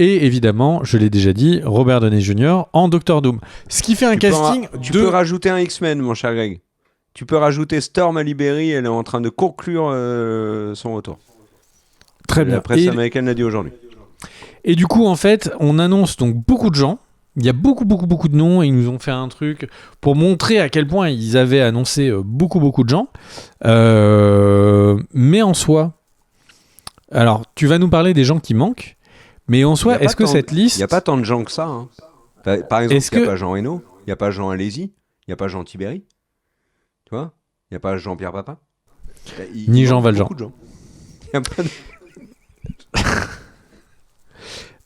Et évidemment, je l'ai déjà dit, Robert Downey Jr. en Doctor Doom. Ce qui fait un casting Tu peux rajouter un X-Men, mon cher Greg. Tu peux rajouter Storm à Libéry, elle est en train de conclure son retour. Très bien. La presse américaine l'a dit aujourd'hui. Et du coup, en fait, on annonce donc beaucoup de gens. Il y a beaucoup de noms et ils nous ont fait un truc pour montrer à quel point ils avaient annoncé beaucoup de gens. Mais en soi, alors tu vas nous parler des gens qui manquent. Mais en soi, est-ce que cette liste... Il n'y a pas tant de gens que ça. Hein. Par exemple, il n'y a pas Jean Reno, il n'y a pas Jean Alési, il n'y a pas Jean Tibéri. Tu vois ? Il n'y a pas Jean-Pierre Papin. Ni Jean Valjean. Beaucoup de gens. Il n'y a pas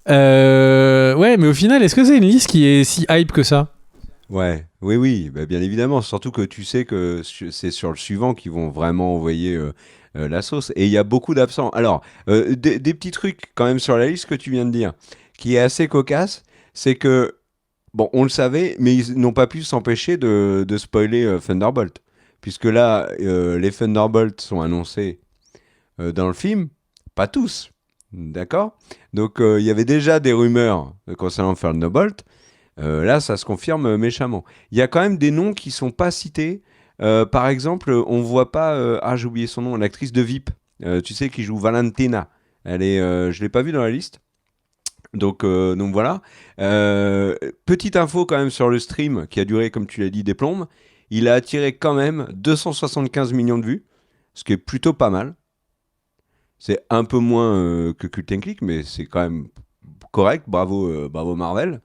de... Ouais, mais au final, est-ce que c'est une liste qui est si hype que ça ? Ouais, oui, bah, bien évidemment. Surtout que tu sais que c'est sur le suivant qu'ils vont vraiment envoyer... la sauce. Et il y a beaucoup d'absents. Alors, des petits trucs quand même sur la liste que tu viens de dire, qui est assez cocasse, c'est que, bon, on le savait, mais ils n'ont pas pu s'empêcher de spoiler Thunderbolt. Puisque là, les Thunderbolts sont annoncés dans le film, pas tous, d'accord ? Donc, il y avait déjà des rumeurs concernant Thunderbolt. Là, ça se confirme méchamment. Il y a quand même des noms qui sont pas cités. Par exemple, on voit pas... j'ai oublié son nom, l'actrice de VIP, tu sais, qui joue Valentina. Je l'ai pas vue dans la liste. Donc voilà. Petite info quand même sur le stream, qui a duré, comme tu l'as dit, des plombes. Il a attiré quand même 275 millions de vues, ce qui est plutôt pas mal. C'est un peu moins que Cult & Click, mais c'est quand même correct. Bravo Marvel.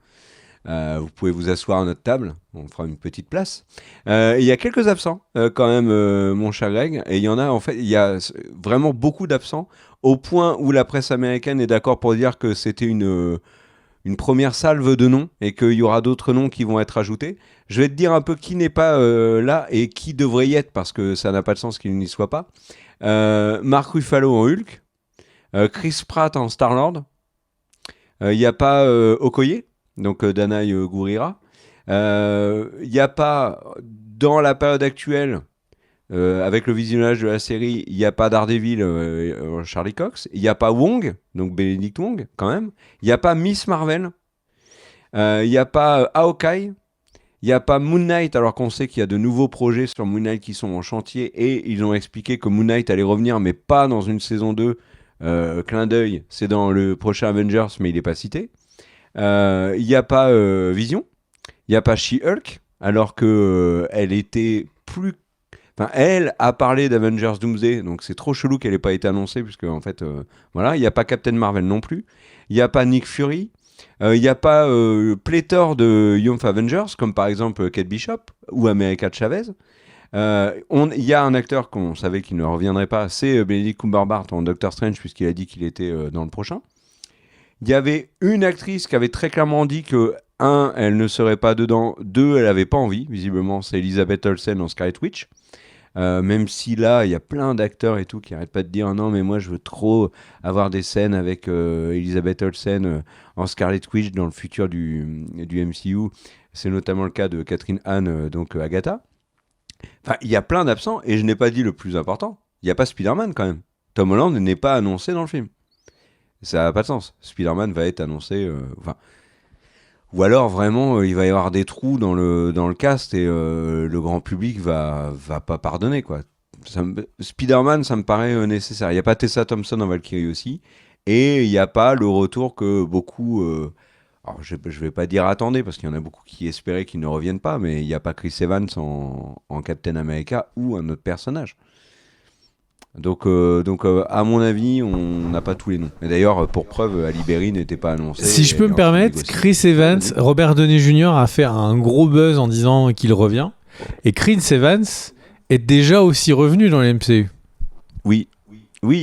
Vous pouvez vous asseoir à notre table, on fera une petite place. Il y a quelques absents quand même, mon cher Greg, et il y en a en fait, il y a vraiment beaucoup d'absents, au point où la presse américaine est d'accord pour dire que c'était une première salve de noms et qu'il y aura d'autres noms qui vont être ajoutés. Je vais te dire un peu qui n'est pas là et qui devrait y être parce que ça n'a pas de sens qu'il n'y soit pas. Mark Ruffalo en Hulk, Chris Pratt en Star-Lord, il n'y a pas Okoye, donc Danai Gurira. Il n'y a pas, dans la période actuelle, avec le visionnage de la série, il n'y a pas Daredevil, Charlie Cox. Il n'y a pas Wong, donc Benedict Wong, quand même. Il n'y a pas Miss Marvel. Il n'y a pas Hawkeye. Il n'y a pas Moon Knight, alors qu'on sait qu'il y a de nouveaux projets sur Moon Knight qui sont en chantier. Et ils ont expliqué que Moon Knight allait revenir, mais pas dans une saison 2. Clin d'œil, c'est dans le prochain Avengers, mais il n'est pas cité. Il n'y a pas Vision. Il n'y a pas She-Hulk, alors que elle était plus... Enfin, elle a parlé d'Avengers Doomsday, donc c'est trop chelou qu'elle n'ait pas été annoncée, puisque en fait, voilà, il n'y a pas Captain Marvel non plus. Il n'y a pas Nick Fury. Il n'y a pas pléthore de Young Avengers, comme par exemple Kate Bishop ou America Chavez. Il y a un acteur qu'on savait qu'il ne reviendrait pas, c'est Benedict Cumberbatch en Doctor Strange, puisqu'il a dit qu'il était dans le prochain. Il y avait une actrice qui avait très clairement dit que, 1, elle ne serait pas dedans, 2, elle n'avait pas envie, visiblement, c'est Elizabeth Olsen en Scarlet Witch. Même si là, il y a plein d'acteurs et tout qui n'arrêtent pas de dire non, mais moi je veux trop avoir des scènes avec Elizabeth Olsen en Scarlet Witch dans le futur du MCU. C'est notamment le cas de Catherine Hahn, donc Agatha. Enfin, il y a plein d'absents et je n'ai pas dit le plus important. Il n'y a pas Spider-Man quand même. Tom Holland n'est pas annoncé dans le film. Ça n'a pas de sens. Spider-Man va être annoncé. Ou alors vraiment, il va y avoir des trous dans le cast et le grand public va pas pardonner, quoi. Spider-Man, ça me paraît nécessaire. Il n'y a pas Tessa Thompson en Valkyrie aussi. Et il n'y a pas le retour que beaucoup... alors je ne vais pas dire attendez, parce qu'il y en a beaucoup qui espéraient qu'il ne revienne pas, mais il n'y a pas Chris Evans en Captain America ou un autre personnage. Donc, à mon avis, on n'a pas tous les noms. Et d'ailleurs, pour preuve, Ali Berry n'était pas annoncé. Si je peux me permettre, Chris Evans, Robert Downey Jr. a fait un gros buzz en disant qu'il revient. Et Chris Evans est déjà aussi revenu dans le MCU. Oui,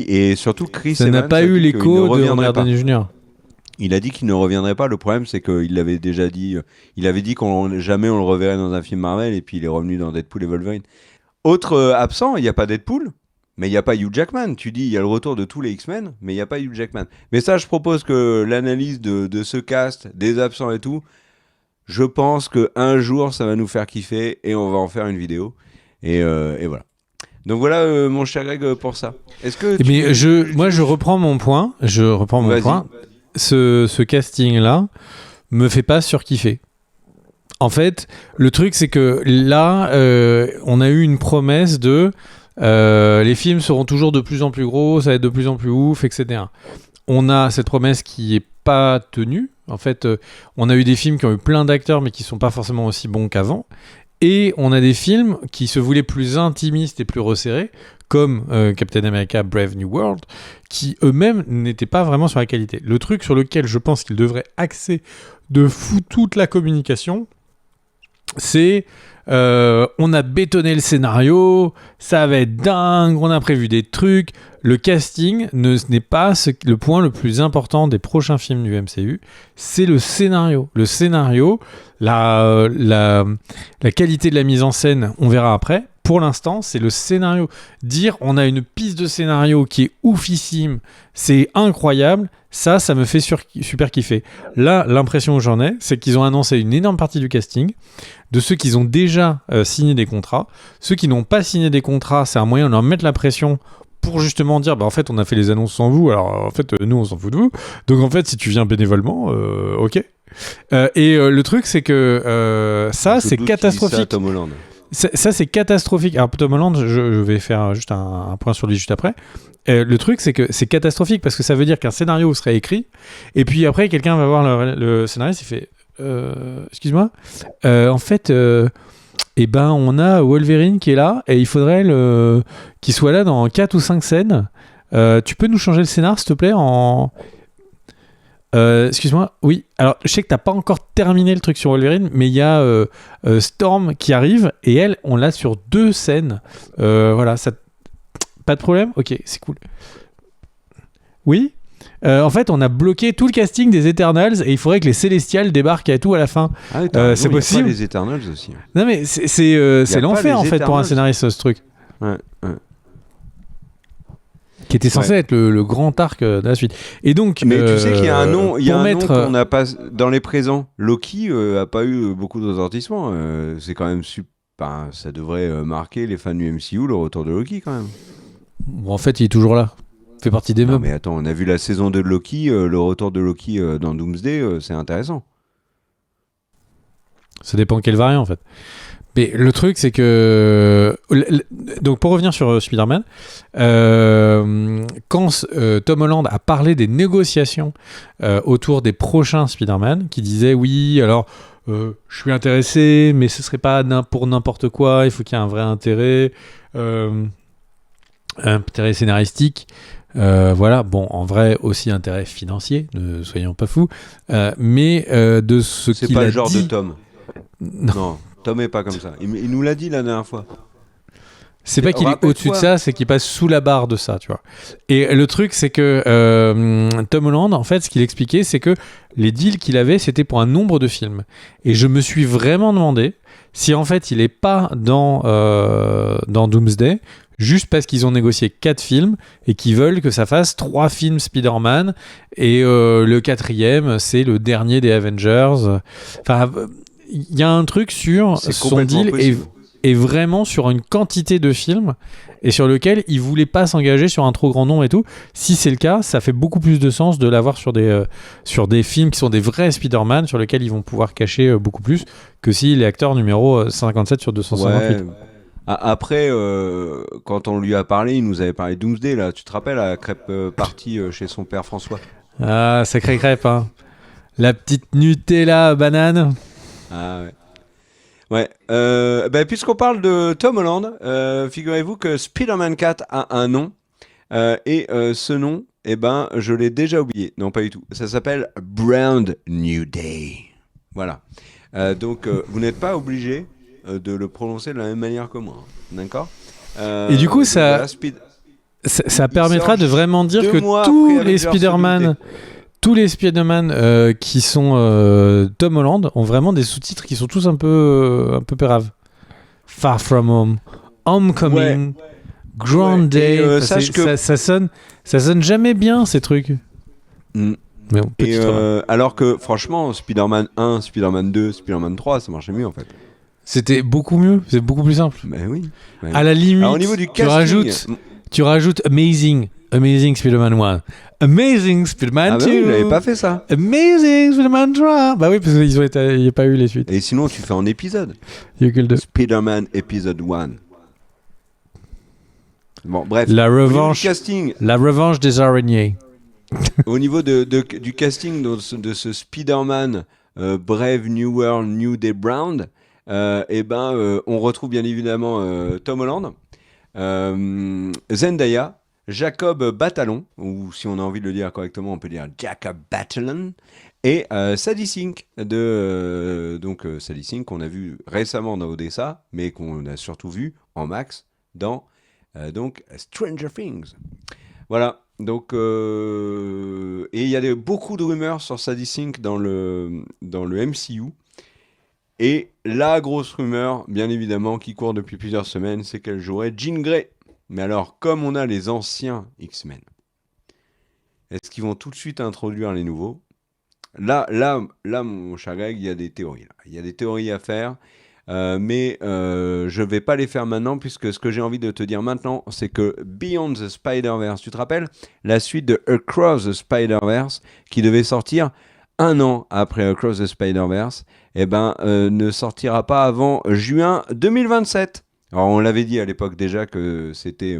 et surtout Chris Ça Evans... n'a pas eu l'écho de Robert Downey Jr. Il a dit qu'il ne reviendrait pas. Le problème, c'est qu'il l'avait déjà dit. Il avait dit jamais on le reverrait dans un film Marvel, et puis il est revenu dans Deadpool et Wolverine. Autre absent, il n'y a pas Deadpool. Mais il n'y a pas Hugh Jackman. Tu dis, il y a le retour de tous les X-Men, mais il n'y a pas Hugh Jackman. Mais ça, je propose que l'analyse de ce cast, des absents et tout, je pense qu'un jour, ça va nous faire kiffer et on va en faire une vidéo. Et voilà. Donc voilà, mon cher Greg, pour ça. Est-ce que moi, je reprends mon point. Point. Ce casting-là me fait pas surkiffer. En fait, le truc, c'est que là, on a eu une promesse de... les films seront toujours de plus en plus gros, ça va être de plus en plus ouf, etc. On a cette promesse qui est pas tenue. En fait, on a eu des films qui ont eu plein d'acteurs, mais qui sont pas forcément aussi bons qu'avant. Et on a des films qui se voulaient plus intimistes et plus resserrés, comme Captain America Brave New World, qui eux-mêmes n'étaient pas vraiment sur la qualité. Le truc sur lequel je pense qu'ils devraient axer de fou toute la communication, c'est on a bétonné le scénario, ça va être dingue, on a prévu des trucs. Le casting n'est pas le point le plus important des prochains films du MCU, c'est le scénario. Le scénario, la qualité de la mise en scène, on verra après. Pour l'instant, c'est le scénario. Dire on a une piste de scénario qui est oufissime, c'est incroyable, ça me fait super kiffer. Là, l'impression que j'en ai, c'est qu'ils ont annoncé une énorme partie du casting, de ceux qui ont déjà signé des contrats. Ceux qui n'ont pas signé des contrats, c'est un moyen de leur mettre la pression pour justement dire, en fait, on a fait les annonces sans vous, alors en fait, nous, on s'en fout de vous. Donc en fait, si tu viens bénévolement, ok. Et le truc, c'est que ça, c'est catastrophique. Ça, Tom Holland. Ça, c'est catastrophique. Alors, Tom Holland, je vais faire juste un point sur lui juste après. Le truc, c'est que c'est catastrophique parce que ça veut dire qu'un scénario serait écrit et puis après, quelqu'un va voir le scénariste et fait excuse-moi, en fait, on a Wolverine qui est là et il faudrait qu'il soit là dans 4 ou 5 scènes. Tu peux nous changer le scénar, s'il te plaît, excuse-moi, oui. Alors, je sais que t'as pas encore terminé le truc sur Wolverine, mais il y a Storm qui arrive, et elle, on l'a sur 2 scènes. Voilà, ça... Pas de problème ? Ok, c'est cool. Oui ? En fait, on a bloqué tout le casting des Eternals, et il faudrait que les Célestials débarquent et tout à la fin. Ah oui, c'est possible. Il y a pas les Eternals aussi. Non, mais c'est l'enfer, en fait, pour un Eternals. scénariste, ce truc. Ouais. Qui était censé être le grand arc de la suite. Et donc, mais tu sais qu'il y a un nom, nom qu'on n'a pas dans les présents. Loki a pas eu beaucoup de retentissement. C'est quand même ça devrait marquer les fans du MCU, le retour de Loki quand même. Bon, en fait, il est toujours là. Il fait partie des Non, meubles. mais attends, on a vu la saison 2 de Loki, le retour de Loki dans Doomsday, c'est intéressant. Ça dépend quel variant, en fait. Mais le truc, c'est que... Donc, pour revenir sur Spider-Man, quand Tom Holland a parlé des négociations autour des prochains Spider-Man, qui disait, oui, alors, je suis intéressé, mais ce serait pas pour n'importe quoi, il faut qu'il y ait un vrai intérêt, intérêt scénaristique, voilà, bon, en vrai, aussi intérêt financier, ne soyons pas fous, mais de ce qu'il a dit... C'est pas le genre de Tom. Non. Non. Tom est pas comme ça. Il nous l'a dit la dernière fois. C'est pas qu'il est au-dessus de ça, c'est qu'il passe sous la barre de ça, tu vois. Et le truc, c'est que Tom Holland, en fait, ce qu'il expliquait, c'est que les deals qu'il avait, c'était pour un nombre de films. Et je me suis vraiment demandé si, en fait, il est pas dans Doomsday, juste parce qu'ils ont négocié 4 films et qu'ils veulent que ça fasse 3 films Spider-Man. Et le 4e, c'est le dernier des Avengers. Enfin... Il y a un truc sur son deal et vraiment sur une quantité de films et sur lequel il voulait pas s'engager sur un trop grand nombre et tout. Si c'est le cas, ça fait beaucoup plus de sens de l'avoir sur des films qui sont des vrais Spider-Man sur lesquels ils vont pouvoir cacher beaucoup plus que s'il est acteur numéro 57 sur 258. Ouais. Après, quand on lui a parlé, il nous avait parlé de Doomsday, là. Tu te rappelles, à la crêpe party chez son père François. Ah, sacré crêpe, hein. La petite Nutella banane. Ah ouais. Ouais. Puisqu'on parle de Tom Holland, figurez-vous que Spider-Man 4 a un nom. Et ce nom, je l'ai déjà oublié. Non, pas du tout. Ça s'appelle Brand New Day. Voilà. Donc, vous n'êtes pas obligé de le prononcer de la même manière que moi. D'accord ? Et du coup, ça permettra de vraiment dire que tous les Spider-Man... Tous les Spider-Man qui sont Tom Holland ont vraiment des sous-titres qui sont tous un peu péraves. Far From Home, Homecoming, Grand Day. Ça sonne jamais bien ces trucs. Mm. Mais bon, alors que franchement, Spider-Man 1, Spider-Man 2, Spider-Man 3, ça marchait mieux en fait. C'était beaucoup mieux, c'est beaucoup plus simple. Ben oui. À la limite, alors, au niveau du casting, tu rajoutes Amazing Spider-Man 1, Amazing Spider-Man 2. Ah bah oui, il n'avait pas fait ça. Amazing Spider-Man 3. Bah oui, parce qu'il n'y a pas eu les suites. Et sinon, tu fais en épisode. Il y a que le 2. Spider-Man épisode 1. Bon, bref. La revanche, casting, la revanche des araignées. au niveau du casting de ce Spider-Man Brave New World, New Day Brown, on retrouve bien évidemment Tom Holland, Zendaya, Jacob Batalon, ou si on a envie de le dire correctement, on peut dire Jacob Batalon, et Sadie Sink, Sadie Sink qu'on a vu récemment dans Odessa, mais qu'on a surtout vu en max dans Stranger Things. Voilà, donc et il y a beaucoup de rumeurs sur Sadie Sink dans le MCU. Et la grosse rumeur, bien évidemment, qui court depuis plusieurs semaines, c'est qu'elle jouerait Jean Grey. Mais alors, comme on a les anciens X-Men, est-ce qu'ils vont tout de suite introduire les nouveaux ? Là, mon cher Greg, il y a des théories. Il y a des théories à faire, mais je ne vais pas les faire maintenant, puisque ce que j'ai envie de te dire maintenant, c'est que Beyond the Spider-Verse, tu te rappelles ? La suite de Across the Spider-Verse, qui devait sortir 1 an après Across the Spider-Verse, ne sortira pas avant juin 2027. Alors on l'avait dit à l'époque déjà que c'était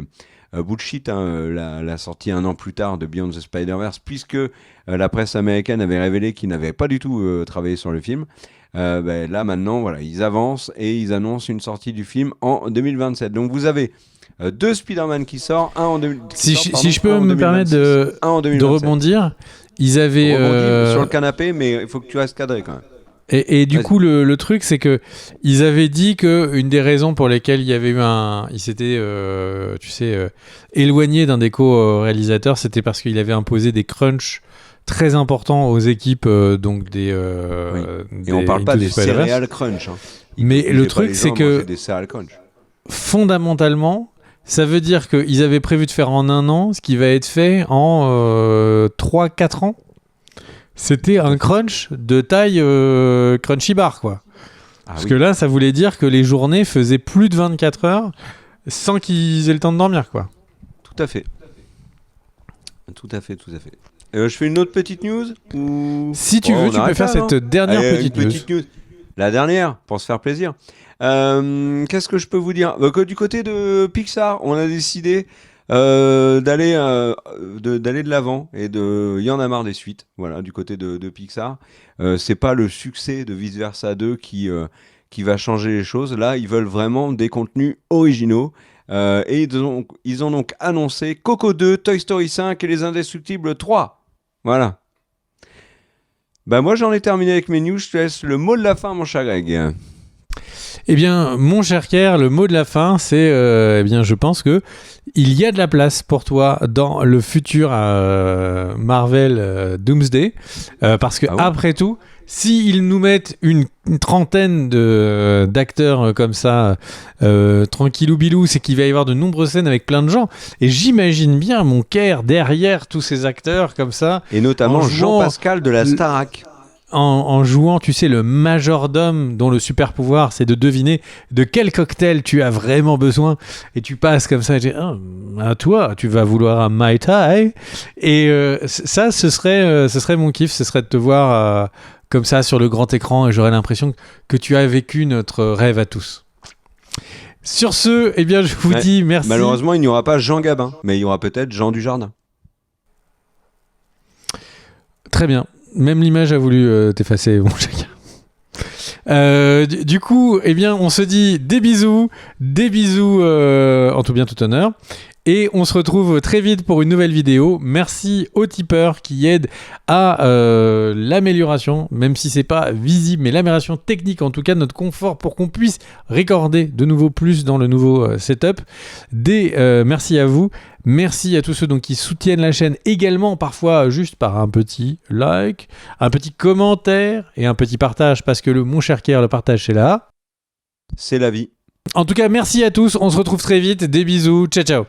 bullshit, la sortie 1 an plus tard de Beyond the Spider-Verse, puisque la presse américaine avait révélé qu'ils n'avaient pas du tout travaillé sur le film. Là maintenant, voilà, ils avancent et ils annoncent une sortie du film en 2027. Donc vous avez 2 Spider-Man qui sortent, un en 2027. Si je peux me permettre de rebondir, ils avaient Rebondis sur le canapé, mais il faut que tu restes cadré quand même. et du Vas-y. coup le truc c'est que ils avaient dit que une des raisons pour lesquelles il y avait eu ils s'étaient éloignés d'un des co-réalisateurs, c'était parce qu'il avait imposé des crunchs très importants aux équipes donc des Et on parle pas Into the des Spider-Verse. céréales crunch. Hein. Mais Obligez le pas truc les gens c'est à que manger des céréales crunch. fondamentalement, ça veut dire qu'ils avaient prévu de faire en 1 an ce qui va être fait en 3-4 ans. C'était un crunch de taille Crunchy Bar, quoi. Parce que là, ça voulait dire que les journées faisaient plus de 24 heures sans qu'ils aient le temps de dormir, quoi. Tout à fait. Je fais une autre petite news ou... Si tu veux, tu peux faire cette dernière petite news. La dernière, pour se faire plaisir. Qu'est-ce que je peux vous dire? Que du côté de Pixar, on a décidé d'aller de l'avant et il y en a marre des suites. Voilà, du côté de Pixar. C'est pas le succès de Vice Versa 2 qui va changer les choses. Là, ils veulent vraiment des contenus originaux. Et ils ont donc annoncé Coco 2, Toy Story 5 et Les Indestructibles 3. Voilà. Bah moi j'en ai terminé avec mes news, je te laisse le mot de la fin mon cher Greg. Eh bien, mon cher Kerr, le mot de la fin, c'est, eh bien, je pense que il y a de la place pour toi dans le futur Marvel Doomsday, parce que après tout, s'ils nous mettent une trentaine d'acteurs comme ça, tranquillou bilou, c'est qu'il va y avoir de nombreuses scènes avec plein de gens. Et j'imagine bien mon Kerr derrière tous ces acteurs comme ça. Et notamment Jean-Pascal de la Starac. En jouant, tu sais, le majordome dont le super pouvoir, c'est de deviner de quel cocktail tu as vraiment besoin. Et tu passes comme ça et tu dis, toi, tu vas vouloir un Mai Tai. Et ça, ce serait mon kiff, ce serait de te voir comme ça sur le grand écran et j'aurais l'impression que tu as vécu notre rêve à tous. Sur ce, eh bien, je vous dis merci. Malheureusement, il n'y aura pas Jean Gabin, mais il y aura peut-être Jean Dujardin. Très bien. Même l'image a voulu t'effacer, mon chacun. Du coup, eh bien, on se dit des bisous en tout bien tout honneur. Et on se retrouve très vite pour une nouvelle vidéo. Merci aux tipeurs qui aident à l'amélioration, même si c'est pas visible, mais l'amélioration technique, en tout cas notre confort pour qu'on puisse recorder de nouveau plus dans le nouveau setup. Merci à vous. Merci à tous ceux donc, qui soutiennent la chaîne également, parfois juste par un petit like, un petit commentaire et un petit partage, parce que mon cher Kerr, le partage c'est là. C'est la vie. En tout cas, merci à tous. On se retrouve très vite. Des bisous. Ciao, ciao.